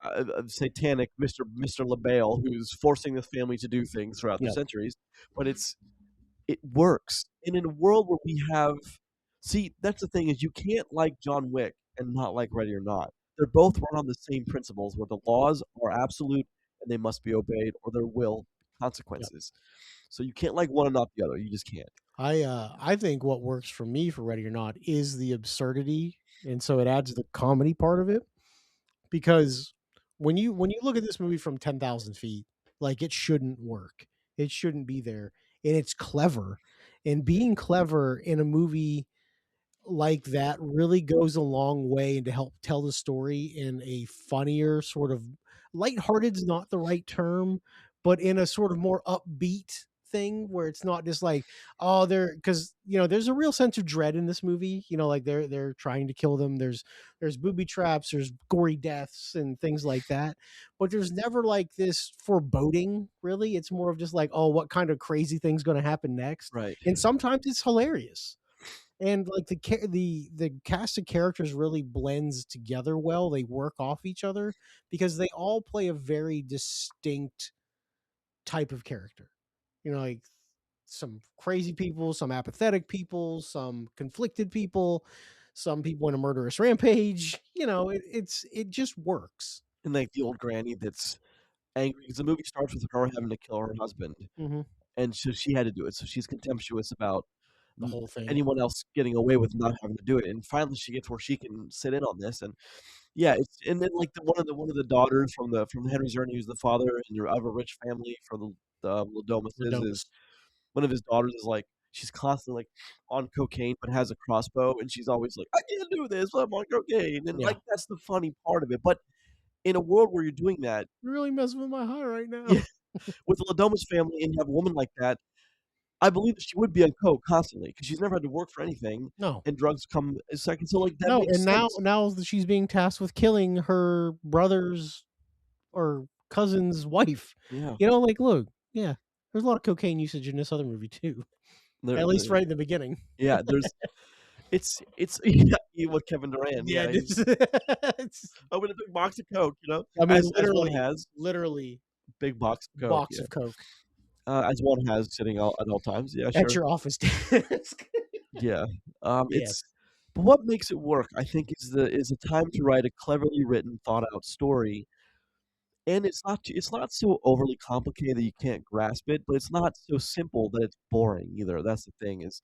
a satanic Mr. LaBelle who's forcing the family to do things throughout the Yeah, centuries, but it works. And in a world where we have see, that's the thing is you can't like John Wick and not like Ready or Not. They're both run on the same principles where the laws are absolute and they must be obeyed or there will be yeah. consequences. So you can't like one and not the other. You just can't. I think what works for me for Ready or Not is the absurdity, and so it adds the comedy part of it. Because when you look at this movie from 10,000 feet, like it shouldn't work. It shouldn't be there, and it's clever. And being clever in a movie like that really goes a long way to help tell the story in a funnier sort of lighthearted is not the right term, but in a sort of more upbeat thing where it's not just like oh they're because there's a real sense of dread in this movie, like they're trying to kill them, there's booby traps, there's gory deaths and things like that, but there's never like this foreboding really. It's more of just like oh what kind of crazy thing's going to happen next, Right. and sometimes it's hilarious, and like the cast of characters really blends together well. They work off each other because they all play a very distinct type of character. Like some crazy people, some apathetic people, some conflicted people, some people in a murderous rampage. It just works. And like the old granny that's angry because the movie starts with her having to kill her husband, Mhm. and so she had to do it. So she's contemptuous about The whole thing. anyone else getting away with not having to do it. And finally, she gets where she can sit in on this. And yeah, it's and then like one of the daughters from Henry Zerny, who's the father and you're of a rich family for the Ladomises, is Redomus. one of his daughters is like she's constantly like on cocaine but has a crossbow, and she's always like, I can't do this. I'm on cocaine, and Yeah. like that's the funny part of it. But in a world where you're doing that, You're really messing with my high right now. yeah, with the Ladomas family, and you have a woman like that, I believe that she would be on coke constantly because she's never had to work for anything, No. and drugs come a second. So, like, that No, makes and now sense. now that she's being tasked with killing her brother's or cousin's wife. Yeah. Like, look, yeah, there's a lot of cocaine usage in this other movie too, at least The right in the beginning. yeah, there's it's yeah, with Kevin Durant, Yeah, yeah, he's it's open a big box of coke, I mean, as one has, literally big box of coke, box yeah, of coke as one has sitting all at all times, yeah, at sure, your office desk. yeah, it's Yes. but what makes it work, I think, is the time to write a cleverly written, thought out story, and it's not so overly complicated that you can't grasp it, but it's not so simple that it's boring either. That's the thing is,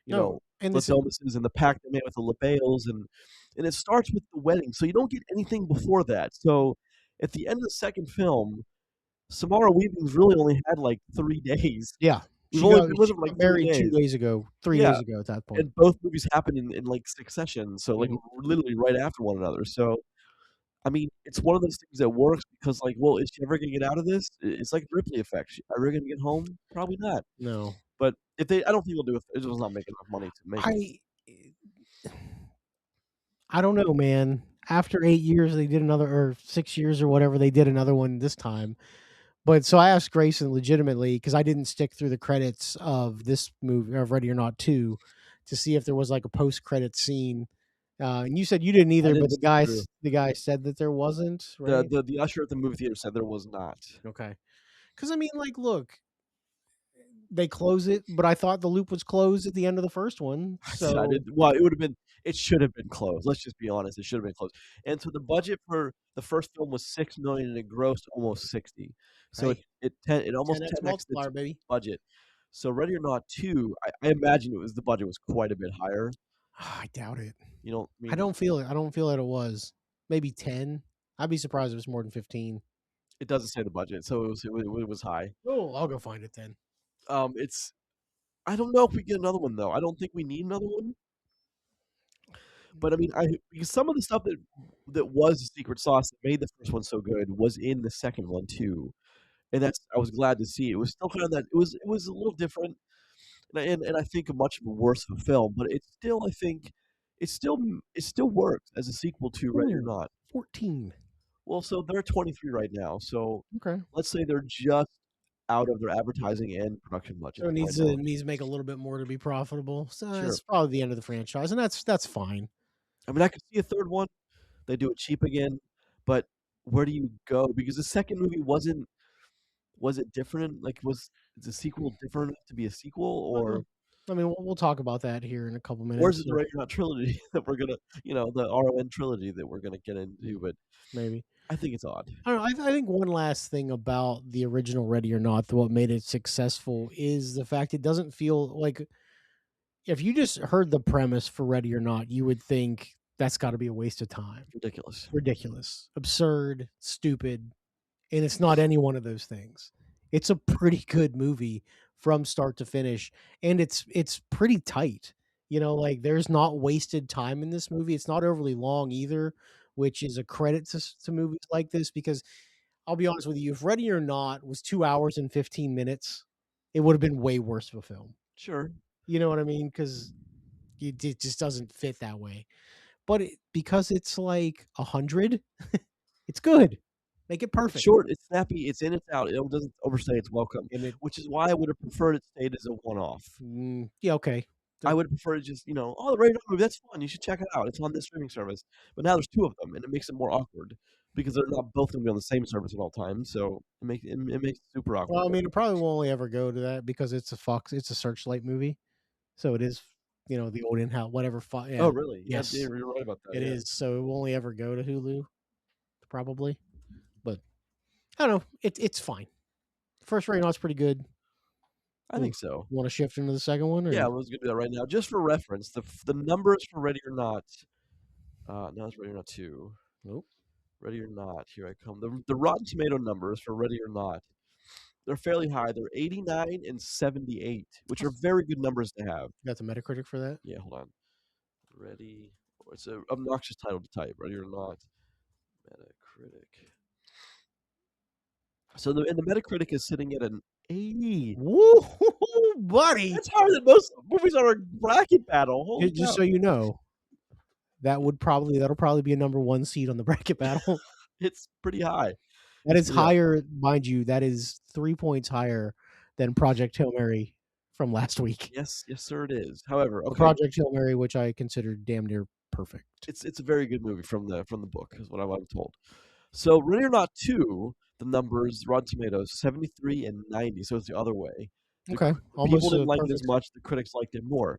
you No, know, and the this is Domuses and the pact they made with the LaBeols, and it starts with the wedding, so you don't get anything before that. So at the end of the second film, Samara Weaving's really only had like 3 days. yeah, We've only been with she her for like got 3 married 2 days. days ago, 3 Yeah, days ago at that point. and both movies happen in like succession, so like Mhm. literally right after one another. So I mean, it's one of those things that works because, like, well, is she ever gonna get out of this? It's like the Ripley effect. Are we gonna get home? Probably not. No. But if they, I don't think they'll do it. It was not making enough money to make it. I I don't know, man. After 8 years, they did another or 6 years or whatever, they did another one this time. But so I asked Grayson legitimately because I didn't stick through the credits of this movie of Ready or Not 2 to see if there was like a post-credit scene. And you said you didn't I either, but didn't stick through. the guy said that there wasn't, right? The usher at the movie theater said there was not. Okay. Because I mean, like, look, they close it, but I thought the loop was closed at the end of the first one. I So, did. Well, it would have been. It should have been closed. Let's just be honest. It should have been closed. And so the budget for the first film was 6 million, and it grossed almost 60. So hey, it almost 10x 10x its multiplier, baby. budget. So Ready or Not 2, I imagine the budget was quite a bit higher. I doubt it. You know, I I mean, don't feel it. I don't feel that it was. Maybe 10. I'd be surprised if it was more than 15. it doesn't say the budget, so it was high. Oh, I'll go find it then. It's I don't know if we get another one though. I don't think we need another one. But I mean, I because some of the stuff that was the secret sauce that made the first one so good was in the second one too, and that's I was glad to see. It was still kind of that it was a little different, and I think a much worse of a film, but it's still I think it still works as a sequel to Ready or Ooh, Not. 14. Well, so they're 23 right now, so Okay. let's say they're just out of their advertising and production So budgets it right now. needs to make a little bit more to be profitable. So Sure. it's probably the end of the franchise, and that's fine. I mean, I could see a third one. They do it cheap again, but where do you go? Because the second movie was it different? Like, was the sequel different enough to be a sequel, Well, I mean, we'll talk about that here in a couple or is minutes, it the Ready or Not trilogy that we're gonna, the RON trilogy that we're gonna get into? But maybe. I think it's odd. I don't know. I think one last thing about the original Ready or Not, what made it successful, is the fact it doesn't feel like if you just heard the premise for Ready or Not, you would think that's got to be a waste of time, Ridiculous. ridiculous, absurd, stupid, and it's not any one of those things. It's a pretty good movie from start to finish, and it's pretty tight. Like there's not wasted time in this movie. It's not overly long either, which is a credit to movies like this because I'll be honest with you, if Ready or Not was 2 hours and 15 minutes, it would have been way worse of a film. Sure. You know what I mean? Because it just doesn't fit that way. But because it's like 100, it's good. Make it It's perfect. short. It's snappy. It's in. It's out. It doesn't overstay its welcome, And it which is why I would have preferred it stayed as a one-off. yeah, okay. I The would prefer to just, "Oh, the Radar movie, that's fun, you should check it out, it's on this streaming service." But now there's 2 of them, and it makes it more awkward because they're not both gonna be on the same service at all times, so it makes it super awkward, well, I but mean, it probably won't only ever go to that because it's a Searchlight movie. So it is, the old in-house, whatever. Oh, Yeah. really? Yeah, Yes, you're right about that, it yeah. is. So it will only ever go to Hulu, probably. But I don't know. It's fine. First Ready or Not's pretty good. I think so. Want to shift into the second one, Yeah, I or was gonna do that right now. Just for reference, the numbers for Ready or Not, no, it's Ready or Not 2. nope? Ready or Not, here I come. The Rotten Tomato numbers for Ready or Not, they're fairly high. They're 89 and 78, which are very good numbers to have. You got the Metacritic for that? Yeah, hold on. Ready, it's an obnoxious title to type. Ready or Not, Metacritic. So the Metacritic is sitting at an 80. Woo, buddy! That's higher than most movies on our bracket battle. Holy Just cow! so you know, that'll probably be a number one seed on the bracket battle. It's pretty high. That It's is pretty high. higher, mind you. That is 3 points higher than Project Hail Mary from last week. Yes, yes, sir, it is. However, The okay, Project Hail Mary, which I consider damn near perfect. it's a very good movie from the book, is what I'm told. So Ready or Not 2, the numbers, Rotten Tomatoes, 73 and 90, so it's the other way. Okay, The people almost didn't a like it as perfect. much, the critics liked it more,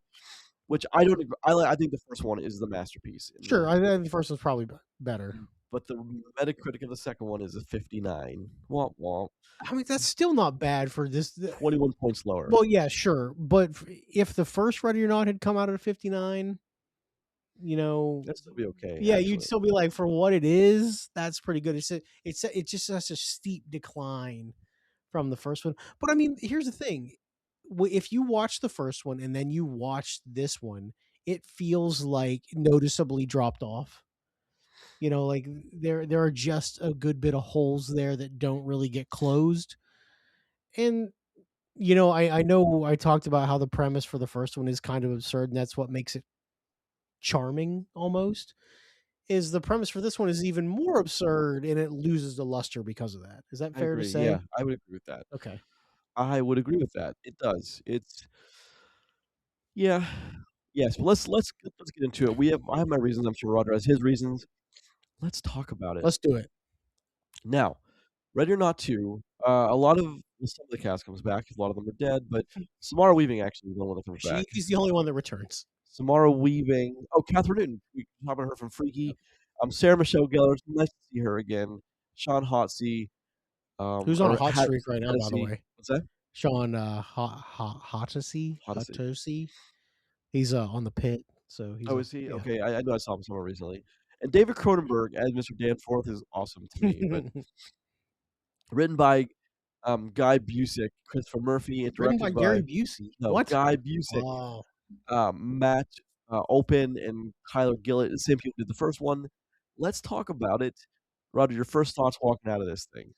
which I don't agree. I think the first one is the masterpiece. Sure, I think the first one's probably better. But the Metacritic of the second one is a 59. Womp womp. I mean, that's still not bad for this. 21 points lower. Well, yeah, sure, but if the first Ready or Not had come out at a 59, That'd still be okay, yeah, you'd actually. still be like, for what it is, that's pretty good. It's just such a steep decline from the first one. But I mean, here's the thing: if you watch the first one and then you watch this one, it feels like noticeably dropped off. Like there are just a good bit of holes there that don't really get closed. And I know I talked about how the premise for the first one is kind of absurd, and that's what makes it charming almost. Is the premise for this one is even more absurd, and it loses the luster because of that. Is that I fair to agree, yeah, say? I would agree with that. Okay. I would agree with that. It does. It's yeah. Yes, well, let's get into it. I have my reasons, I'm sure Roger has his reasons. Let's talk about it. Let's do it. Now, Ready or Not 2, a lot of some of the cast comes back, a lot of them are dead, but Samara Weaving actually is the one that comes back. She's the only one that returns. Samara Weaving, Catherine Newton, we talked about her from Freaky. Sarah Michelle Gellar, it's nice to see her again. Sean Hotsey, Who's on a or hot streak right now, by the Hattasey. way? What's that? Sean Hotasey. Hotsey. Hotasey. He's on the pit, so he's Oh, on. is he? Yeah. Okay, I know I saw him somewhere recently. And David Cronenberg as Mr. Danforth is awesome to me, but written by Guy Busick, Christopher Murphy, and Written by directed Gary by Busey. no What? Guy Busick, Oh, Matt Open, and Tyler Gillett. The same people who did the first one. Let's talk about it, Roger. Your first thoughts walking out of this thing?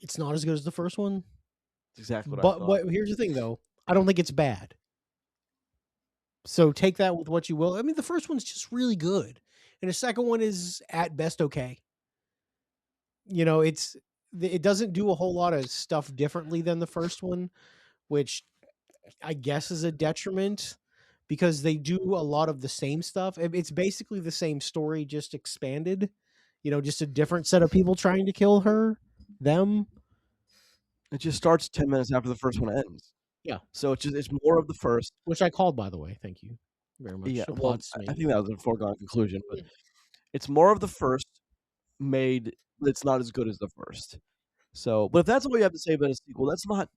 it's not as good as the first one. That's exactly what I But thought. here's the thing, though. I don't think it's bad. So take that with what you will. I mean, the first one's just really good, and the second one is at best okay. It doesn't do a whole lot of stuff differently than the first one, which I guess is a detriment because they do a lot of the same stuff. It's basically the same story, just expanded. Just a different set of people trying to kill them. It just starts 10 minutes after the first one ends. Yeah. So it's more of the first. Which I called, by the way. Thank you very much. Yeah, well, Applause to I me. think that was a foregone conclusion, but it's more of the first made that's not as good as the first. So, but if that's all you have to say about a sequel, that's not.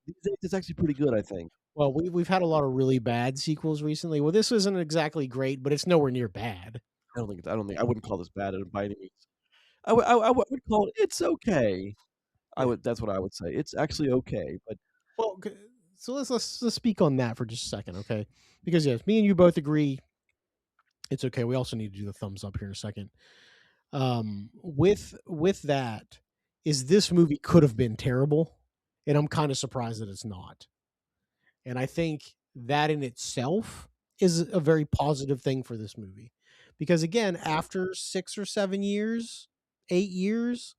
It's actually pretty good, I think. Well, we've had a lot of really bad sequels recently. Well, this isn't exactly great, but it's nowhere near bad. I don't think. I wouldn't call this bad by any means. I would call it. It's okay. I Yeah. would. That's what I would say. It's actually okay, but Well, so let's speak on that for just a second, okay? Because yes, me and you both agree it's okay. We also need to do the thumbs up here in a second. With that, is this movie could have been terrible, and I'm kind of surprised that it's not. And I think that in itself is a very positive thing for this movie. Because again, after 6 or 7 years, 8 years,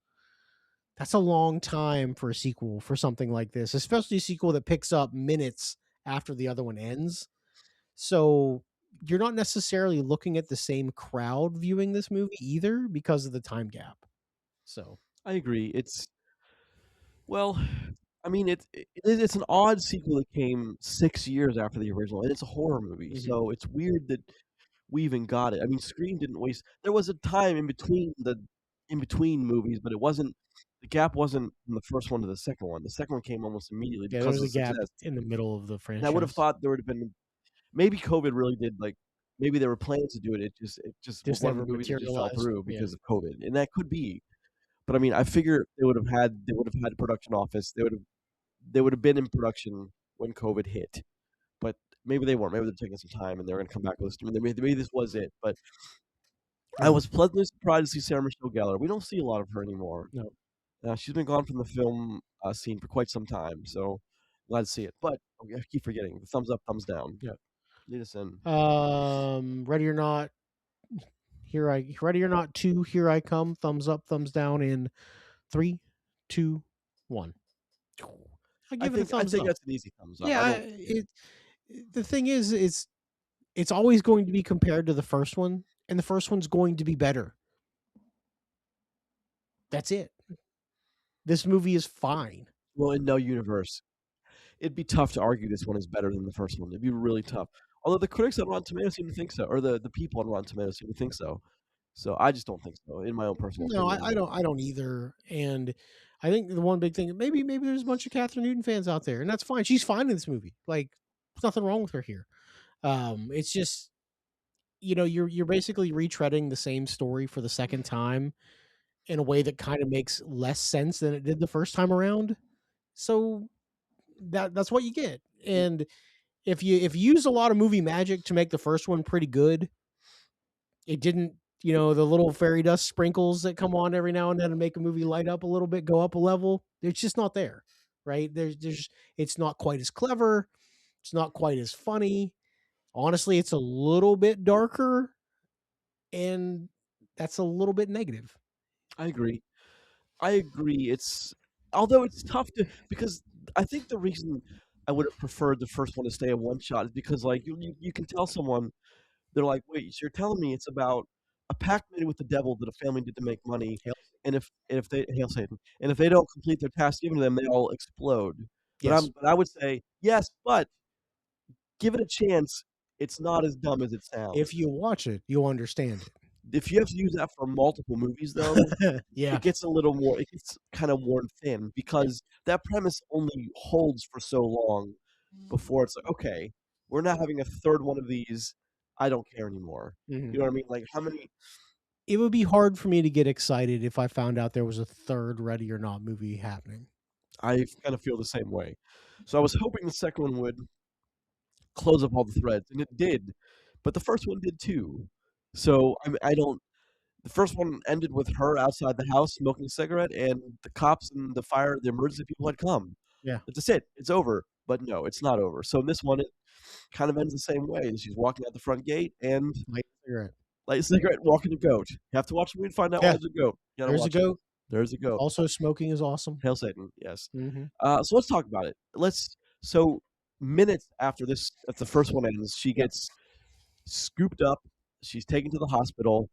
that's a long time for a sequel for something like this, especially a sequel that picks up minutes after the other one ends. So you're not necessarily looking at the same crowd viewing this movie either because of the time gap. So I agree. Well, I mean, it's an odd sequel that came 6 years after the original, and it's a horror movie, so it's weird that we even got it. I mean, Scream didn't waste. There was a time in between the in between movies, but it wasn't the gap wasn't from the first one to the second one. The second one came almost immediately Yeah, there because was of a the gap success. in the middle of the And I would have franchise. thought there would have been maybe COVID really did like maybe there were plans to do it. It just was Just one of the never movies that just fell materialized. through Yeah. because of COVID, and that could be. But I mean, I figure they would have had a production office. They would have been in production when COVID hit. But maybe they weren't. Maybe they're taking some time and they're going to come back with this. I mean, maybe this was it. But I Mhm. was pleasantly surprised to see Sarah Michelle Gellar. We don't see a lot of her anymore. No. She's been gone from the film scene for quite some time, so glad to see it. But I keep forgetting the thumbs up, thumbs down. Yeah. Lead us in. Ready or Not, Ready or Not 2, Here I Come, thumbs up, thumbs down in 3, 2, 1. I I give it a think I thumbs think up. that's an easy thumbs up. Yeah, I don't. the thing is, it's always going to be compared to the first one, and the first one's going to be better. That's it. This movie is fine. Well, in no universe, it'd be tough to argue this one is better than the first one. It'd be really tough. Although the critics on Rotten Tomatoes seem to think so, or the people on Rotten Tomatoes seem to think so. So I just don't think so, in my own personal No, opinion. But I don't either. And I think the one big thing, maybe there's a bunch of Catherine Newton fans out there, and that's fine. She's fine in this movie. Like, there's nothing wrong with her here. It's just, you're basically retreading the same story for the second time in a way that kind of makes less sense than it did the first time around. So that's what you get. And if you use a lot of movie magic to make the first one pretty good, it didn't, the little fairy dust sprinkles that come on every now and then and make a movie light up a little bit, go up a level. It's just not there, right? It's not quite as clever. It's not quite as funny. Honestly, it's a little bit darker, and that's a little bit negative. I agree. I agree. Although it's tough to because I think the reason I would have preferred the first one to stay a one shot is because like you can tell someone they're like, wait, so you're telling me it's about a pact made with the devil that a family did to make money, Hail- and if they hail Satan, and if they don't complete their task given to them, they all explode. Yes. But I would say yes, but give it a chance. It's not as dumb as it If sounds. you watch it, you'll understand If you have to use that for multiple movies, though, it. Yeah. it gets a little more. It gets kind of worn thin because that premise only holds for so long before it's like, okay, we're not having a third one of these. I don't care anymore. Mhm. You know what I mean? Like how many? It would be hard for me to get excited if I found out there was a third Ready or Not movie happening. I kind of feel the same way. So I was hoping the second one would close up all the threads, and it did, but the first one did too. So I don't. The first one ended with her outside the house smoking a cigarette, and the cops and the emergency people had come. Yeah. That's it. It's over. But no, it's not over. So in this one, it kind of ends the same way. She's walking out the front gate and Light cigarette. light a cigarette, walking a goat. You have to watch the movie to find out why Yeah. there's a goat. You gotta There's a watch it. goat. There's a goat. Also, smoking is awesome. Hail Satan. Yes. Mhm. So let's talk about it. So minutes after if the first one ends, she Yep. gets scooped up. She's taken to the hospital,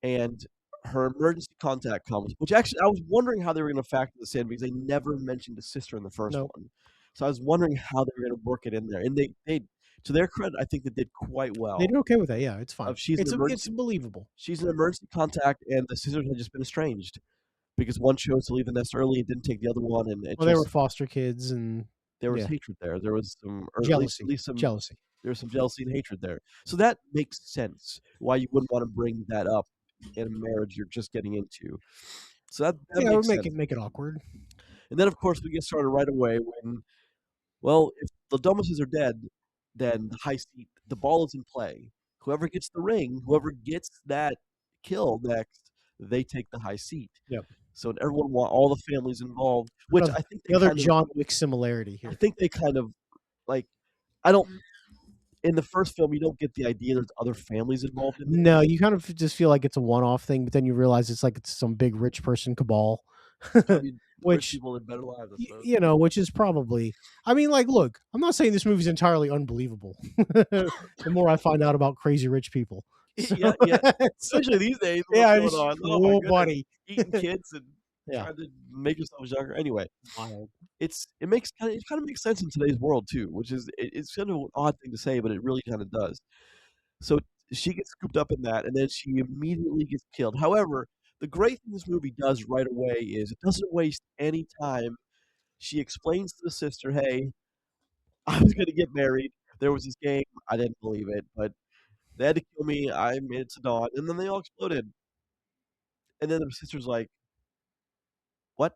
and her emergency contact comes. Which actually, I was wondering how they were going to factor this in because they never mentioned a sister in the first Nope. one. So I was wondering how they were going to work it in there, and they to their credit, I think they did quite They well. did okay with that. Yeah, it's fine. Of she's an It's emergency believable. she's an emergency contact, and the sisters had just been estranged because one chose to leave the nest early and didn't take the other one, and it Well, they were just foster kids, and there was yeah, hatred there. There was some, or jealousy, at least some jealousy. there was some jealousy and hatred there. So that makes sense why you wouldn't want to bring that up in a marriage you're just getting into. So that Yeah, it would makes sense. make it awkward. And then of course we get started right away when, well, if the Dumbasses are dead, then the ball is in play. Whoever gets the ring, whoever gets that kill next, they take the high seat. Yep. So everyone want all the families involved, which Another, I think another John Wick similarity I here. think they kind of like. I don't. In the first film, you don't get the idea there's other families involved in this. No, you kind of just feel like it's a one-off thing, but then you realize it's like it's some big rich person cabal, I mean, rich which people live better lives, I suppose. which is probably. I mean, like, look, I'm not saying this movie's entirely unbelievable. The more I find out about crazy rich people, so, Yeah, yeah. Especially these days, what's yeah, going on? Oh my oh, goodness. buddy, Eating kids and yeah, trying to make yourself younger. Anyway, wild. it kind of makes sense in today's world too, which is it's kind of an odd thing to say, but it really kind of does. So she gets scooped up in that, and then she immediately gets killed. However, the great thing this movie does right away is it doesn't waste any time. She explains to the sister, "Hey, I was gonna get married. There was this game. I didn't believe it, but they had to kill me. I made it to dawn, and then they all exploded." And then the sister's like, "What?"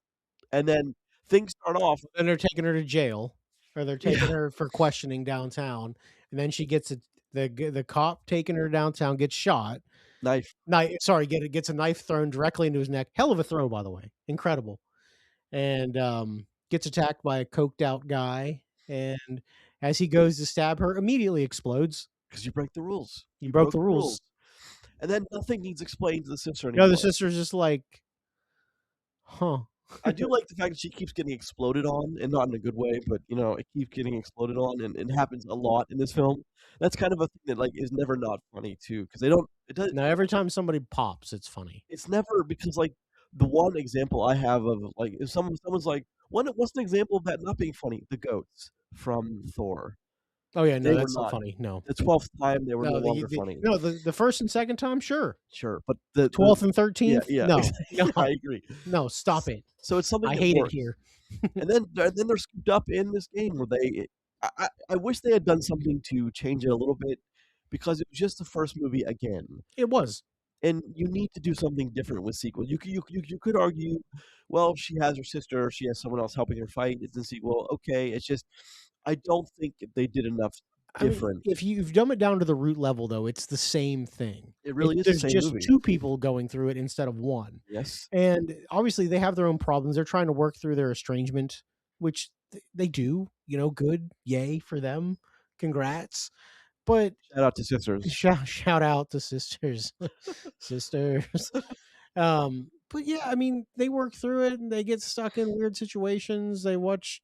And then things start off Then they're taking her to jail, or they're taking yeah, her for questioning downtown, and then she gets the cop taking her downtown gets shot. knife. Sorry, gets a knife thrown directly into his neck. Hell of a throw, by the way, incredible. And gets attacked by a coked out guy, and as he goes to stab her, immediately explodes. 'Cause you break the rules. He You broke broke the the rules. rules. And then nothing needs explained to the sister You know, the anymore. sister's just like, huh. I do like the fact that she keeps getting exploded on, and not in a good way, but, it keeps getting exploded on, and it happens a lot in this film. That's kind of a thing that, like, is never not funny too, because they don't it does Now every time somebody pops, it's funny. it's never because, like, the one example I have of, like, if someone's like, What's an example of that not being funny?" The goats from Thor. Oh yeah, no, They were that's not not. funny. No, The 12th time, they were no no, longer funny. the first and second time, sure. Sure, but the 12th and yeah, 13th, yeah, no, exactly, no, I agree. no, stop it. So it's something I that hate it works. here. And then they're scooped up in this game where I wish they had done something to change it a little bit because it was just the first movie again, It was. and you need to do something different with sequels. You could argue, well, she has her sister, she has someone else helping her fight, it's a sequel, okay, it's just I don't think they did enough I mean, different. if you've dumb it down to the root level, though, it's the same thing. It really is the There's same just movie. 2 people going through it instead of 1. Yes. And obviously, they have their own problems. They're trying to work through their estrangement, which they do. Good, yay for them. Congrats. But Shout out to Sisters. shout out to sisters, sisters. But yeah, I mean, they work through it and they get stuck in weird situations. They watch,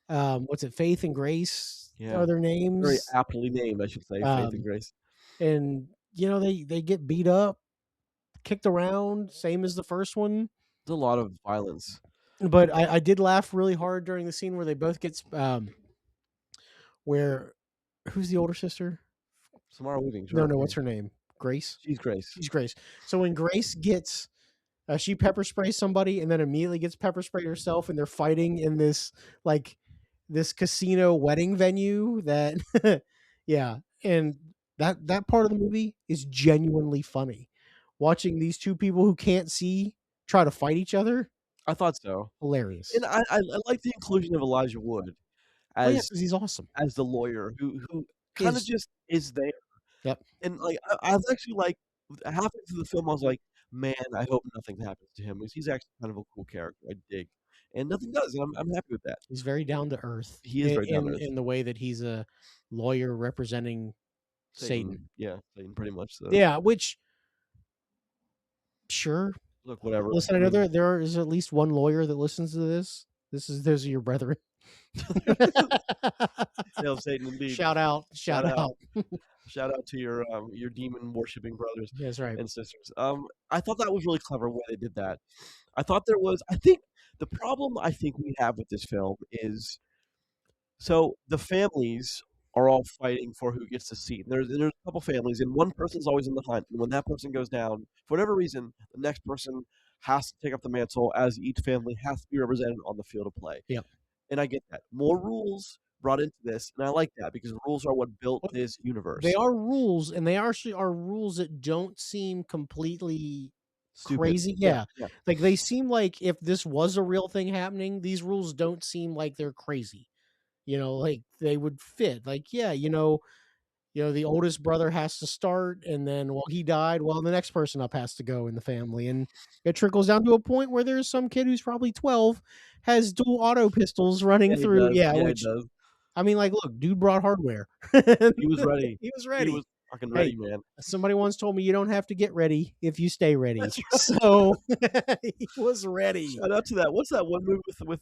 what's it, Faith and Grace Yeah. are their Very names. aptly named, I should say, Faith and Um, Grace. and they get beat up, kicked around, same as the first one. There's a lot of violence. But I did laugh really hard during the scene where they both get where who's the older sister? Samara Weaving's No, right. no, what's her name? Grace. She's Grace. She's Grace. So when Grace gets she pepper sprays somebody and then immediately gets pepper sprayed herself, and they're fighting in this casino wedding venue that yeah, and that part of the movie is genuinely funny. Watching these 2 people who can't see try to fight each other, I thought so. hilarious. And I like the inclusion of Elijah Wood Oh yeah, as because he's awesome. as the lawyer who kinda Is just is there. Yep. And, like, I was actually like halfway through the film, I was like, "Man, I hope nothing happens to him because he's actually kind of a cool character, I dig." And nothing does, and I'm happy with that. He's very down to earth He is very down to earth. in the way that he's a lawyer representing Satan. Yeah, Satan pretty much so. Yeah, which sure. Look, whatever. Listen, I know there is at least one lawyer that listens to this. Those are your brethren. Hail Satan indeed. Shout out. Shout out. Shout out to your demon worshiping brothers That's right. and sisters. I thought that was really clever when they did that. I think the problem I think we have with this film is so the families are all fighting for who gets the seat. There's a couple families, and one person's always in the hunt. And when that person goes down, for whatever reason, the next person has to take up the mantle as each family has to be represented on the field of play. Yep. And I get that. More rules brought into this, and I like that because rules are what built Well, this universe. They are rules, and they actually are rules that don't seem completely Stupid. crazy. Yeah. Yeah. Like they seem like if this was a real thing happening, these rules don't seem like they're crazy. Like they would fit. Like, yeah, the oldest brother has to start, and then he died, the next person up has to go in the family, and it trickles down to a point where there's some kid who's probably 12 has dual auto pistols running Yeah, he through. does. Yeah, Yeah, he which does. I mean, like, look, dude brought hardware. He was ready. He was He ready. was fucking ready, man. Somebody once told me you don't have to get ready if you stay ready. That's right. So he was ready. Shout out to that. What's that one movie with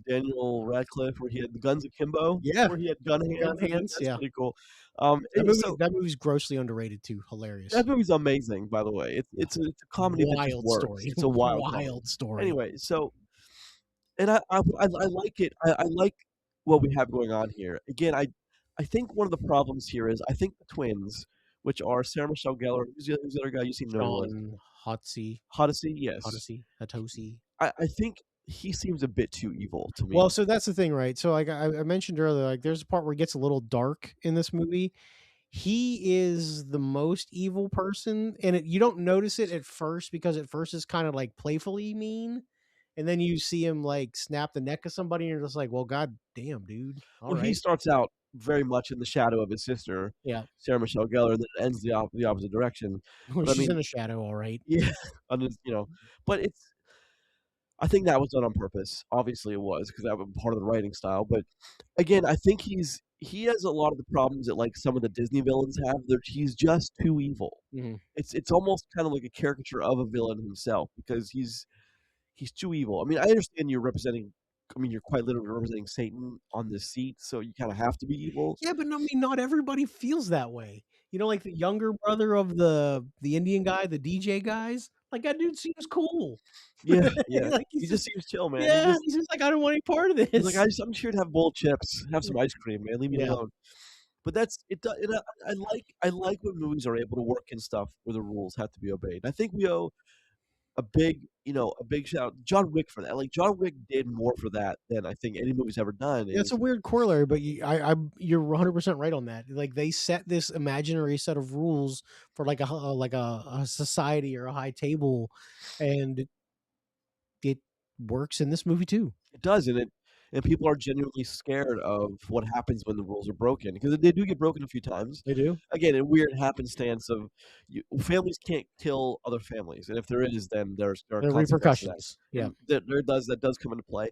Daniel Radcliffe where he had the Guns Akimbo? Yeah. Where he had gun hands. Gun hands, That's yeah. pretty cool. That movie's grossly underrated too. Hilarious. That movie's amazing, by the way. It's a comedy that just Wild works. story. It's a wild comedy. story. Anyway, so and I like it. I like what we have going on here. Again, I think one of the problems here is I think the twins which are Sarah Michelle Gellar. Who's the other guy? You seem to know who he was. Sean Hotsy, Odyssey, yes. Odyssey, Hatosi. I think he seems a bit too evil to Well, me. so that's the thing, right? So like I mentioned earlier, like there's a part where it gets a little dark in this movie. He is the most evil person, and you don't notice it at first because at first it's kind of like playfully mean, and then you see him like snap the neck of somebody, and you're just like, well, god damn, dude. All Well, he right, starts out very much in the shadow of his sister, yeah. Sarah Michelle Gellar, and then ends the opposite direction. Well, But I she's in mean, the shadow, all right. yeah, on his, but I think that was done on purpose. Obviously, it was because that was part of the writing style. But again, I think he has a lot of the problems that like some of the Disney villains have. He's just too evil. Hmm. It's almost kind of like a caricature of a villain himself because he's too evil. I mean, I understand you're representing. I mean, you're quite literally representing Satan on this seat, so you kind of have to be evil. Yeah, but no, I mean, not everybody feels that way. You know, like the younger brother of the Indian guy, the DJ guys. Like that dude seems cool. Yeah, yeah. Like He just seems chill, man. yeah, he's just like I don't want any part of He's like, this. I'm just here to have bowl chips, have some ice cream, man. Leave me Yeah. alone." But that's it. I like when movies are able to work in stuff where the rules have to be obeyed. I think we owe a big shout out to John Wick for that. Like John Wick did more for that than I think any movie's ever done. It's a Is weird corollary, but you're 100% right on that. Like they set this imaginary set of rules for like a society or a high table, and it works in this movie too. it does, and people are genuinely scared of what happens when the rules are broken because they do get broken a few times. They do. Again, a weird happenstance of families can't kill other families, and if there is, then there are There are consequences to that, repercussions. Yeah. and that does come into play.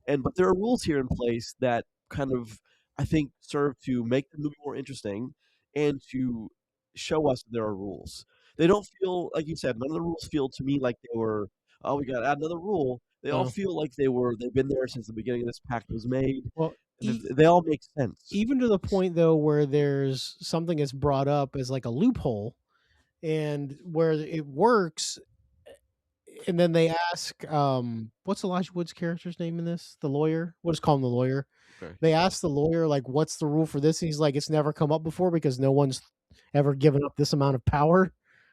But there are rules here in place that kind of I think serve to make the movie more interesting and to show us there are rules. They don't feel like you said. None of the rules feel to me like they were. Oh, we got to add another rule. They all Uh, feel like they've been there since the beginning of this pact was made, well, and they all make sense. even to the point though where there's something that's brought up as like a loophole, and where it works, and then they ask, what's Elijah Wood's character's name in this? The lawyer. We'll just call him the lawyer. Okay. They ask the lawyer, like, what's the rule for this? And he's like, it's never come up before because no one's ever given up this amount of power,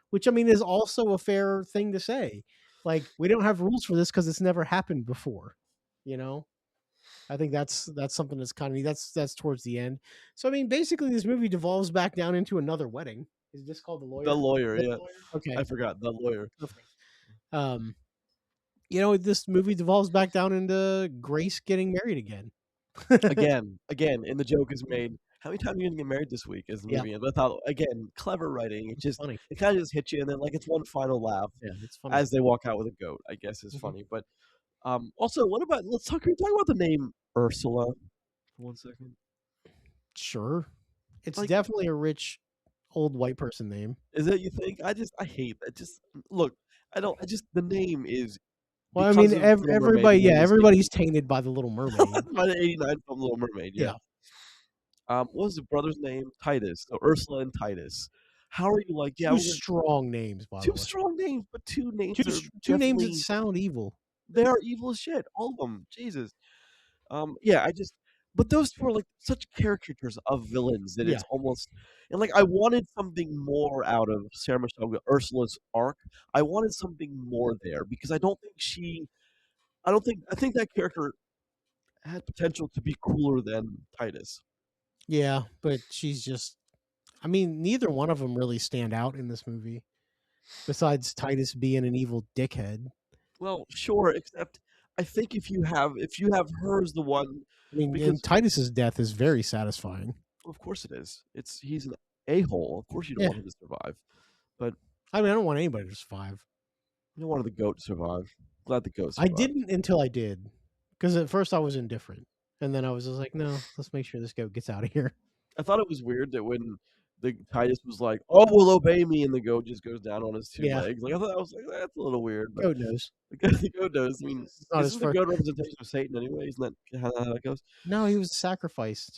which I mean is also a fair thing to say. Like, we don't have rules for this because it's never happened before. You know? I think that's something that's kind of that's towards the end. So I mean, basically, this movie devolves back down into another wedding. Is this called the The lawyer? lawyer, The yeah, lawyer? Okay, I forgot the lawyer. perfect. Um, this movie devolves back down into Grace getting married again. Again, and the joke is made. How many times are you gonna get married this week? Is the Yeah, movie, and without again clever writing, it's funny. it kind of just hits you, and then like it's one final laugh Yeah, it's funny. as they walk out with a goat. I guess is Mhm. funny, but also, what about can we talk about the name Ursula for 1 second? Sure, it's Like, definitely a rich old white person name. is that you think? I hate that. Just look, I don't. I just the name is Well, I mean, because of Little Mermaid. everybody, The yeah, name is everybody's tainted by the Little Mermaid. by the '89 film Little Mermaid. Yeah. Yeah, What was the brother's name? Titus. So Ursula and Titus. How are you like? Yeah, two we're gonna, strong names, by the two way. strong names, but two names that are Two names that definitely sound evil. they are evil as shit. All of them. Jesus. Yeah, but those two are like such caricatures of villains that Yeah, it's almost and like I wanted something more out of Sarah Michelle Ursula's arc. I wanted something more there because I think that character had potential to be cooler than Titus. yeah, but she's just. I mean, neither one of them really stand out in this movie. Besides Titus being an evil dickhead. Well, sure, except I think if you have her as the one I mean, and because Titus's death is very satisfying. of course it is. He's an a-hole. Of course you don't Yeah, want him to survive. But I mean, I don't want anybody to survive. you don't want the goat to survive. Glad the goat I survived. didn't until I did, because at first I was indifferent, and then I was just like, no, let's make sure this goat gets out of here. I thought it was weird that when the Titus was like, "Oh, will obey me," and the goat just goes down on his two Yeah, legs. Like I thought, I was like, "That's a little weird," but goat knows. the goat does. I mean, It's not his isn't the first. goat a representation of Satan anyway? Isn't that how that goes? No, he was sacrificed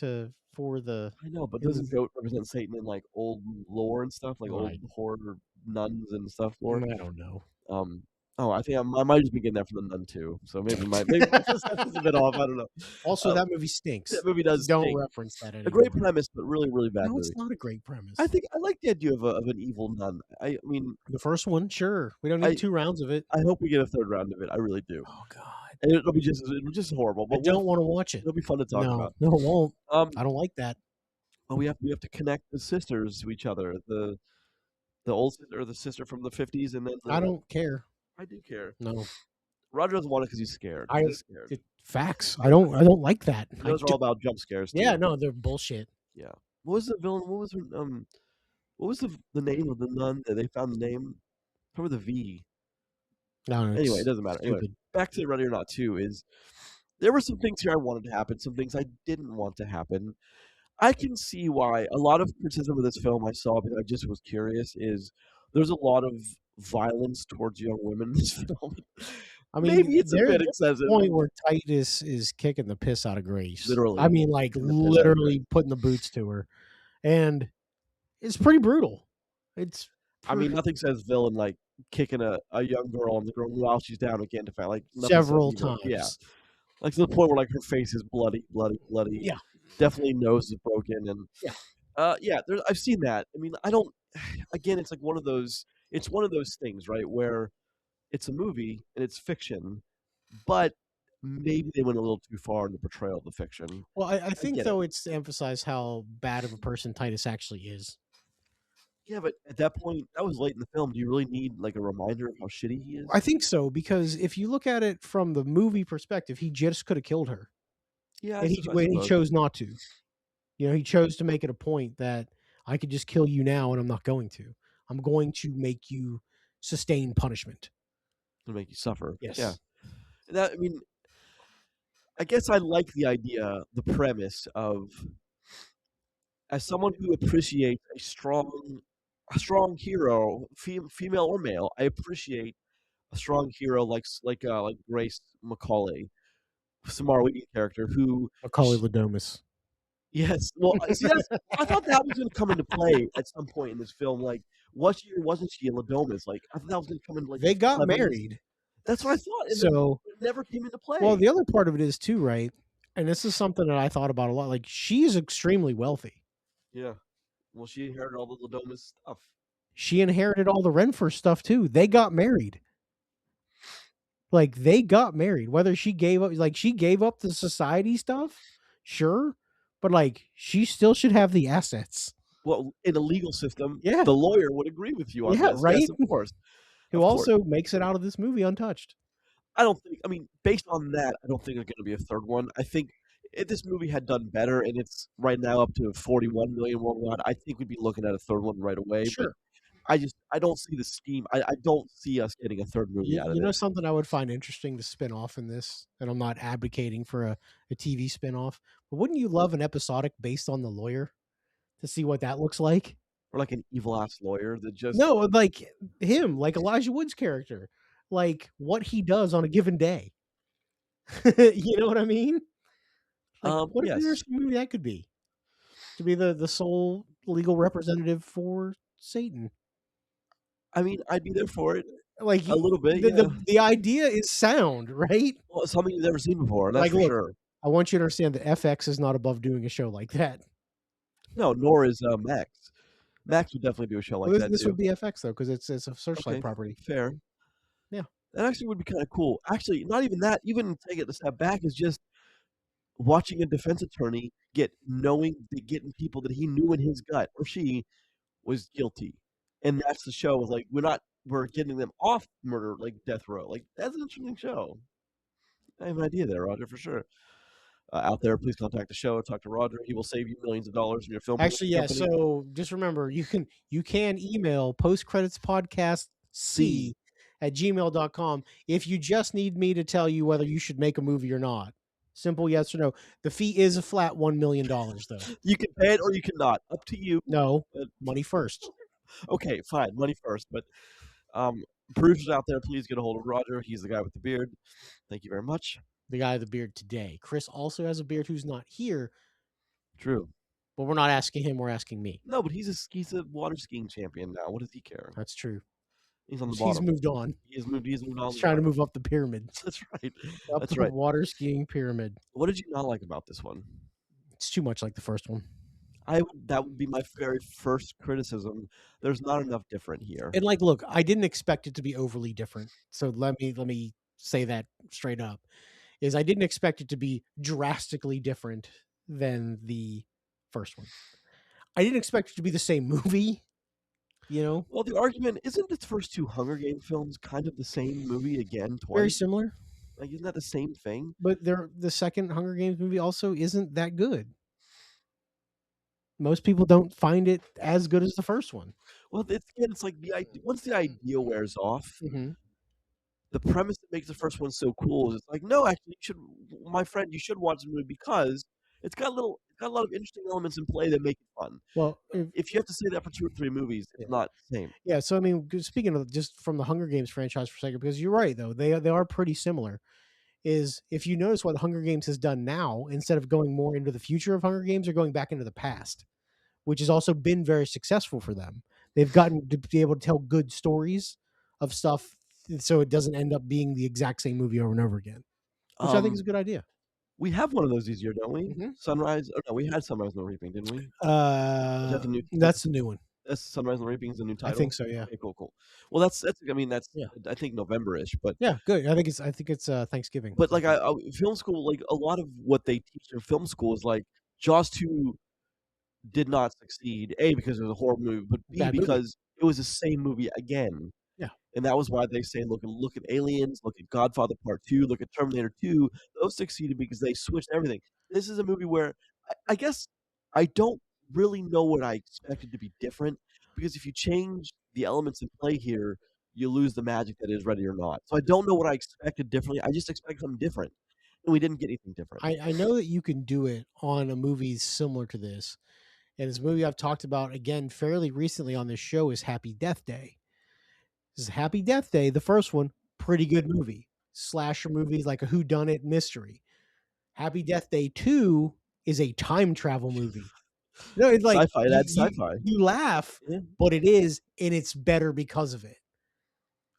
for the. I know, but It doesn't was goat represent Satan in like old lore and stuff, like old right. horde or nuns and stuff lore? I don't know. Um, Oh, I think I might just be getting that from The Nun too. So maybe maybe my perception's a bit off. I don't know. Also, Uh, that movie that stinks. movie does Don't stink. reference that A great anymore. premise, but really, really bad No, it's movie. not a great I premise. think I like the idea of an evil nun. I mean, The first one, sure. We don't need I 2 rounds of it. I hope we get a third round of it. I really do. Oh god. And it'll be just horrible, I but don't wanna watch it. it'll be fun to talk No, about. no, it won't. Um, I don't like that. but we have to connect the sisters to each other. The old sister or the sister from the 50s, and then I the don't care. I do care. No. Roger doesn't want it because he's scared. I He's scared. facts. I don't like that. And I those are do all about jump scares Yeah, too. no, they're bullshit. Yeah. What was the villain? What was the name of the nun that they found the name? Remember the V. No, Anyway, it it's doesn't matter. Anyway, stupid. back to Ready or Not 2 is there were some things here I wanted to happen, some things I didn't want to happen. I can see why a lot of criticism of this film I saw because I just was curious is there's a lot of violence towards young women in this film. I mean, Maybe it's a bit there's excessive. a point where Titus is kicking the piss out of Grace. I Literally, mean, like, kicking the piss out of Grace. literally putting the boots to her, and it's pretty brutal. It's I mean, pre nothing says villain like kicking a young girl on the ground while she's down again to fight. Like nothing says several evil. Yeah, times. like to the point where like her face is bloody, bloody, bloody. Yeah, Definitely nose is broken, and yeah. yeah, I've seen that. I mean, I don't. Again, it's like one of those. It's one of those things, right? Where it's a movie and it's fiction, but maybe they went a little too far in the portrayal of the fiction. Well, I I think, get it. though, it's to emphasize how bad of a person Titus actually is. Yeah, but at that point, that was late in the film. Do you really need like a reminder of how shitty he I is? think so, because if you look at it from the movie perspective, he just could have killed her, Yeah, and I he suppose. chose not to. You know, he chose to make it a point that I could just kill you now, and I'm not going to. I'm going to make you sustain punishment. To make you suffer. Yeah, Yes. that I mean, I guess I like the idea, the premise of as someone who appreciates a strong hero, female or male. I appreciate a strong hero like Grace McCauley, Samara Weaving character who Macaulay Ladomus. yes, well, see that's I thought that was gonna come into play at some point in this film. Like, was she or wasn't she in Ladomas? Like, I thought that was gonna come into like They the got cleverness. married. That's what I thought, and then So, it never came into well, play. the other part of it is too, right? And this is something that I thought about a lot. Like, she's extremely wealthy. Yeah. Well, she inherited all the Ladomas stuff. She inherited all the Renfrew stuff too. They got married. Like, they got married. Whether she gave up the society stuff, sure, but like she still should have the assets. Well, in a legal system, Yeah. the lawyer would agree with you on Yeah, this. Yes, right? of course. Who Of course. also makes it out of this movie untouched. I don't think I mean, based on that, I don't think there's gonna be a third one. I think if this movie had done better and it's right now up to 41 million worldwide, I think we'd be looking at a third one right away, but Sure. I don't see the scheme. I don't see us getting a third movie out of You know this. something I would find interesting to spin off in this, and I'm not advocating for a TV spin off, but wouldn't you love an episodic based on the lawyer to see what that looks like? Or like an evil ass lawyer that just No, like him, like Elijah Wood's character, like what he does on a given day. You know what I mean? Like, what an yes. interesting movie that could be. To be the sole legal representative for Satan. I mean, I'd be there for it Like a little bit, the yeah. the idea is sound, right? Well, it's something you've never seen before, that's Like, for look, sure. I want you to understand that FX is not above doing a show like that. No, nor is, Max. Max would definitely do a show Well, like that this too. would be FX though, because it's a Searchlight Okay, property. fair. Yeah. That actually would be kinda cool. Actually, not even that, even take it a step back is just watching a defense attorney getting people that he knew in his gut or she was guilty. And that's the show, is like, we're getting them off murder, like, death row. Like, that's an interesting show. I have an idea there, Roger, for sure. Out there, please contact the show, talk to Roger. He will save you millions of dollars from your film Actually, production yeah. company. So just remember, you can email postcreditspodcastc at gmail.com if you just need me to tell you whether you should make a movie or not. Simple yes or no. The fee is a flat $1 million, though. You can pay it or you cannot. Up to you. No, But money first. okay, fine, money first. But producers out there, please get a hold of Roger. He's the guy with the beard. Thank you very much. The guy with the beard today. Chris also has a beard who's not here, True. but we're not asking him, we're asking me. No, but he's a water skiing champion now. What does he care? That's true. He's on the He's bottom. moved on. He's moved on He's the trying to bottom. move up the pyramid, That's right. up That's the right. water skiing pyramid. What did you not like about this one? It's too much like the first one. That would be my very first criticism. There's not enough different here. And like, look, I didn't expect it to be overly different. So let me say that straight up. Is I didn't expect it to be drastically different than the first one. I didn't expect it to be the same movie, you know, Well, the argument isn't the first two Hunger Games films kind of the same movie again very twice? similar, Like, isn't that the same thing? but the second Hunger Games movie also isn't that good. Most people don't find it as good as the first one. Well, it's like once the idea wears off, Mhm. the premise that makes the first one so cool is it's like, no, actually, my friend, you should watch the movie because it's got a lot of interesting elements in play that make it fun. Well, But if you have to say that for 2 or 3 movies, yeah. it's not the same. Yeah, so I mean, speaking of just from the Hunger Games franchise for a second, because you're right though, they are pretty similar. Is if you notice what the Hunger Games has done now, instead of going more into the future of Hunger Games, they're going back into the past, which has also been very successful for them. They've gotten to be able to tell good stories of stuff, so it doesn't end up being the exact same movie over and over again, which I think is Um, a good idea. we have one of those this year, don't we? Mhm. Sunrise oh, no, we had Sunrise and the Reaping, didn't we? Is that the new that's That's the new one. that's Sunrise and the Reaping is the new I title? think so. Yeah. Okay, cool, cool. Well, that's I mean, that's Yeah. I think November-ish, but Yeah. Good. I think it's Thanksgiving. like, film school, like, a lot of what they teach in film school is, like, Jaws 2 did not succeed, A, because it was a horror movie, but B, Bad movie. because it was the same movie again. Yeah. And that was why they say, look at Aliens, look at Godfather Part 2, look at Terminator 2. Those succeeded because they switched everything. This is a movie where I guess I don't really know what I expected to be different because if you change the elements in play here, you lose the magic that is Ready or Not. So I don't know what I expected differently. I just expected something different, and we didn't get anything different. I know that you can do it on a movie similar to this. And this movie I've talked about again fairly recently on this show is Happy Death Day. This is Happy Death Day, the first one, pretty good movie. Slasher movie, like a whodunit mystery. Happy Death Day 2 is a time travel movie. No, it's like Sci-fi, that's sci-fi. you laugh, Yeah. but it is, and it's better because of it.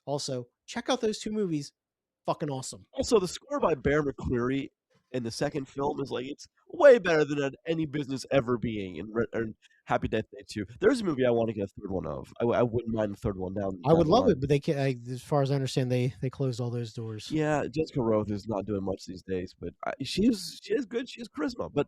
Also, check out those two movies. Fucking awesome. Also, the score by Bear McCreary in the second film is like it's way better than any business ever being in Happy Death Day 2. There's a movie I want to get a third one of. I wouldn't mind the third one I down would the love line. it, but they can't. As far as I understand, they closed all those doors. Yeah, Jessica Roth is not doing much these days, but she is good. She has charisma, but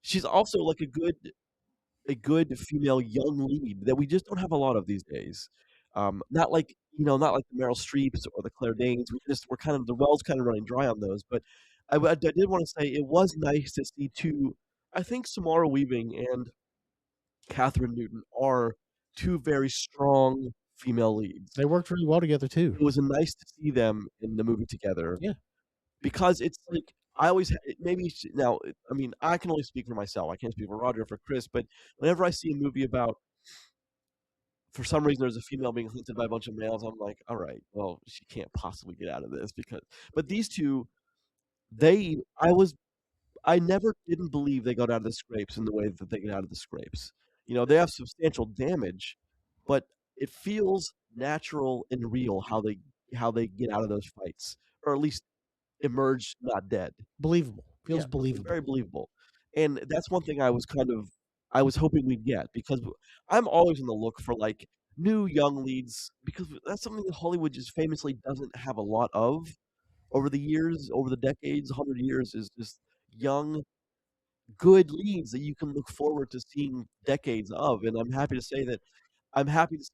she's also like a good female young lead that we just don't have a lot of these days. Not like not like the Meryl Streeps or the Claire Danes. We're kind of the well's kind of running dry on those. But I did want to say it was nice to see two. I think Samara Weaving and Catherine Newton are two very strong female leads. They worked really well together too. It was nice to see them in the movie together Yeah. because it's like I always now. I mean, I can only speak for myself. I can't speak for Roger or for Chris, but whenever I see a movie about for some reason there's a female being hunted by a bunch of males, I'm like, all right, well, she can't possibly get out of this because. But these two, they, I never didn't believe they got out of the scrapes in the way that they get out of the scrapes. They have substantial damage, but it feels natural and real how they get out of those fights, or at least emerge not dead. Believable. Yeah, Feels believable. very believable. And that's one thing I was hoping we'd get because I'm always on the look for like new young leads because that's something that Hollywood just famously doesn't have a lot of over the years, over the decades, 100 years is just young, good leads that you can look forward to seeing decades of. And I'm happy to see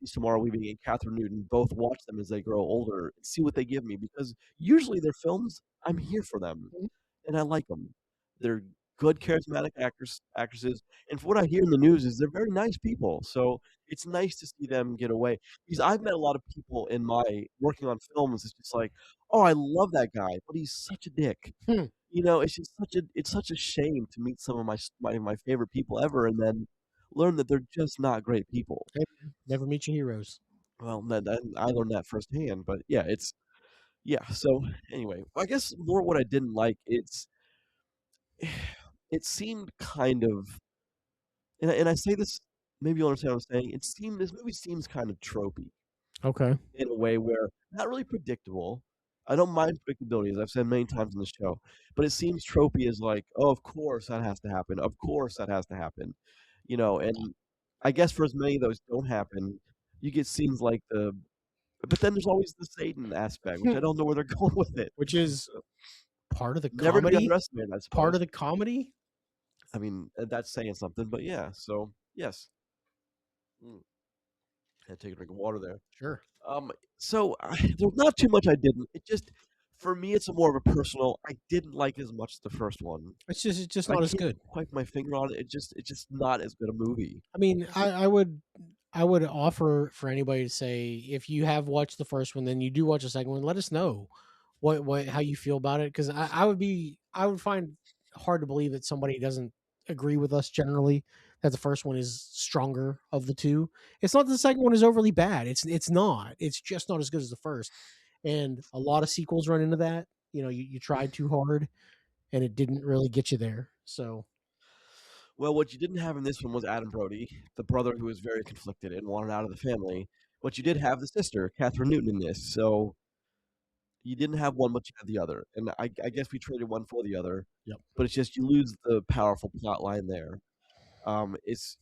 Samara Weaving and Catherine Newton both watch them as they grow older and see what they give me because usually their films, I'm here for them Mhm. and I like them. They're good, charismatic actresses, and from what I hear in the news is they're very nice people. So it's nice to see them get away because I've met a lot of people in my working on films. It's just like, oh, I love that guy, but he's such a dick. Hmm. It's just such a shame to meet some of my favorite people ever, and then learn that they're just not great people. Hey, never meet your heroes. Well, I learned that firsthand, but yeah, yeah. So anyway, I guess more what I didn't like. It seemed kind of, and I say this, maybe you'll understand what I'm saying. This movie seems kind of tropey. Okay. in a way where not really predictable. I don't mind predictability, as I've said many times on the show, but it seems tropey as like, "Oh, of course that has to happen. Of course that has to happen." And I guess for as many of those don't happen, you get scenes like the but then there's always the Satan aspect, which I don't know where they're going with it. Which is part of the Never to be comedy? underestimated, I Part suppose. of the comedy? I mean, that's saying something, but yeah, so yes. Mm, had to take a drink of water there. Sure. There's not too much I didn't. It just for me, it's a more of a personal. I didn't like as much the first one. It's just I not as can't good. quite put my finger on it. It's just not as good a movie. I mean, I would offer for anybody to say if you have watched the first one, then you do watch the second one. Let us know what how you feel about it because I would find hard to believe that somebody doesn't agree with us generally that the first one is stronger of the two. It's not that the second one is overly bad. It's not. It's just not as good as the first. And a lot of sequels run into that. You tried too hard and it didn't really get you there. So Well, what you didn't have in this one was Adam Brody, the brother who was very conflicted and wanted out of the family. But you did have the sister, Catherine Newton, in this. So you didn't have one, but you had the other. And I guess we traded one for the other. yep. But it's just you lose the powerful plot line there. It's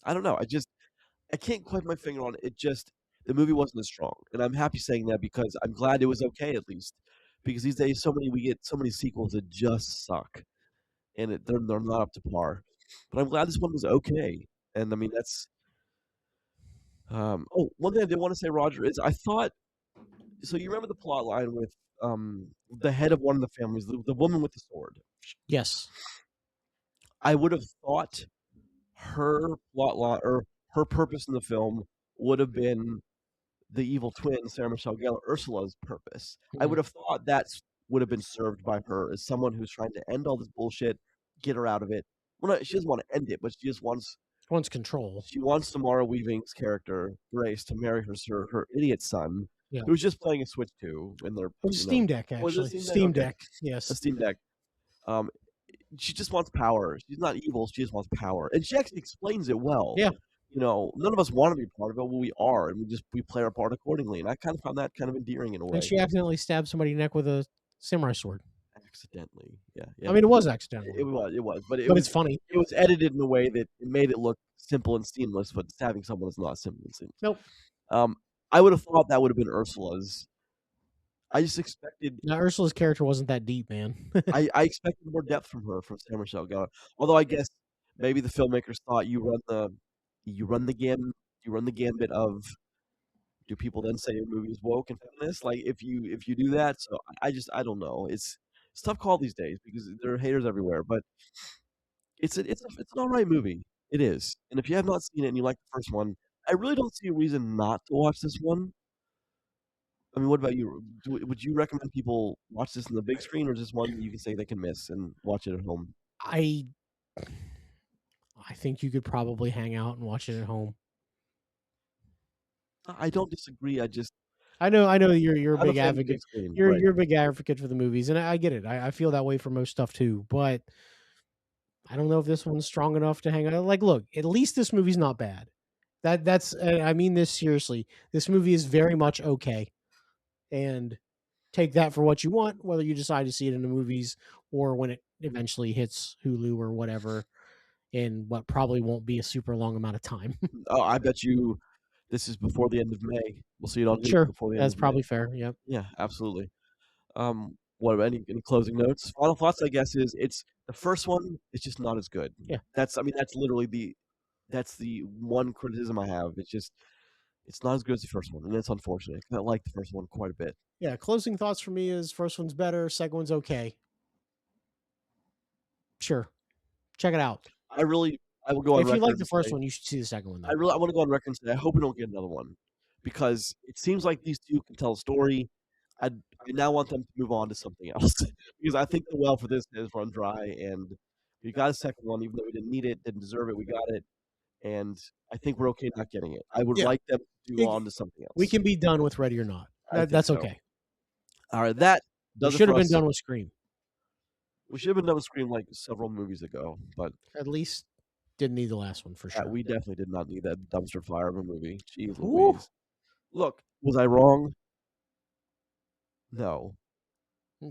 I don't know. I can't quite put my finger on it. It just the movie wasn't as strong, and I'm happy saying that because I'm glad it was okay at least. Because these days, we get so many sequels that just suck, and they're not up to par. But I'm glad this one was okay. And I mean that's one thing I did want to say, Roger, is I thought so. You remember the plot line with the head of one of the families, the woman with the sword. Yes. I would have thought her plot line or her purpose in the film would have been the evil twin, Sarah Michelle Gellar, Ursula's purpose. I Mhm. would have thought that would have been served by her as someone who's trying to end all this bullshit, get her out of it. Well, she doesn't want to end it, but Wants control. she wants Samara Weaving's character Grace to marry her idiot son, Yeah. who's just playing a Switch 2 in their It was a Steam Deck, was it actually. Steam Deck? Steam Okay, Deck. a Yes. Steam Deck. Um, she just wants power. She's not evil. She just wants power, and she actually explains it well. Yeah. None of us want to be part of it. Well, we are, and we play our part accordingly. And I kind of found that kind of endearing in a And way. she accidentally stabbed somebody in the neck with a samurai sword. Accidentally, yeah, I yeah. mean, it was It accidentally, was, but but it's funny. it was edited in a way that it made it look simple and seamless. But stabbing someone is not simple and seamless. Nope. Um, I would have thought that would have been Ursula's. I just expected Now, Ursula's character wasn't that deep, man. I expected more depth from her from Sarah Michelle Gellar. Although I guess maybe the filmmakers thought you run the gam you run the gambit of do people then say your movie is woke and feminist? Like if you do that, so I don't know. It's a tough call these days because there are haters everywhere. But it's an all right movie. It is. And if you have not seen it and you like the first one, I really don't see a reason not to watch this one. I mean, what about you? Would you recommend people watch this in the big screen, or is this one you can say they can miss and watch it at home? I I think you could probably hang out and watch it at home. I don't disagree. I know you're a I'm a big fan of the big advocate. screen, You're right? you're a big advocate for the movies, and I get it. I feel that way for most stuff too, but I don't know if this one's strong enough to hang out. Like, look, at least this movie's not bad. That's I mean this seriously. This movie is very much okay, and take that for what you want, whether you decide to see it in the movies or when it eventually hits Hulu or whatever in what probably won't be a super long amount of time. Oh, I bet you this is before the end of May. We'll see it on Hulu Sure, before the end that's of May. probably fair. Yep. Yeah, absolutely. What about any closing notes? Final thoughts, I guess, is it's the first one. It's just not as good. Yeah. That's literally that's the one criticism I have. It's not as good as the first one, and it's unfortunate 'cause I like the first one quite a bit. Yeah. Closing thoughts for me is first one's better, second one's okay. Sure. Check it out. I will go on If you record like the and first say one, you should see the second one I though. really I want to go on record and say I hope we don't get another one because it seems like these two can tell a story. I now want them to move on to something else because I think the well for this has run dry, and we got a second one even though we didn't need it, didn't deserve it. We got it, and I think we're okay not getting it. I would Yeah. like them to go It- on to something we else. can be done with Ready or Not. I think That's so. okay. All right, that We does it should for have been us. done with Scream. We should have been done with Scream like several movies ago, but At least didn't need the last one for sure. we definitely did not need that dumpster fire of a movie. Jeez Whew. Louise. Look, was I wrong? No.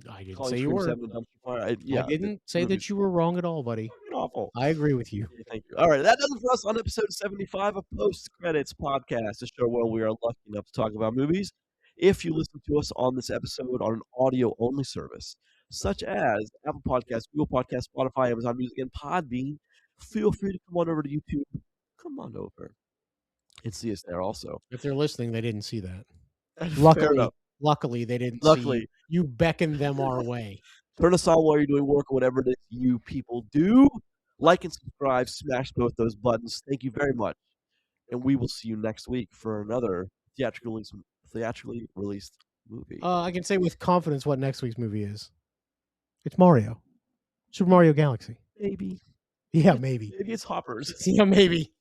I didn't Calling say you Scream were. 7 a dumpster fire. I Yeah, didn't the say movie's that you were wrong at all, buddy. fucking awful. I agree with you. Yeah, thank you. All right, that does it for us on episode 75 of Post Credits Podcast, a show where we are lucky enough to talk about movies. If you listen to us on this episode on an audio-only service, such as Apple Podcasts, Google Podcasts, Spotify, Amazon Music, and Podbean, feel free to come on over to YouTube. Come on over and see us there also. If they're listening, they didn't see that. Fair enough. Luckily, they didn't see Luckily. you beckoned them our way. Turn us on while you're doing work or whatever it is you people do. Like and subscribe. Smash both those buttons. Thank you very much. And we will see you next week for another theatrically released movie. I can say with confidence what next week's movie is. It's Mario. Super Mario Galaxy. Maybe. Yeah, maybe. Maybe it's Hoppers. Yeah, maybe.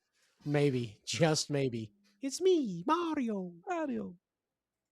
Maybe. Just maybe. It's me, Mario. Mario.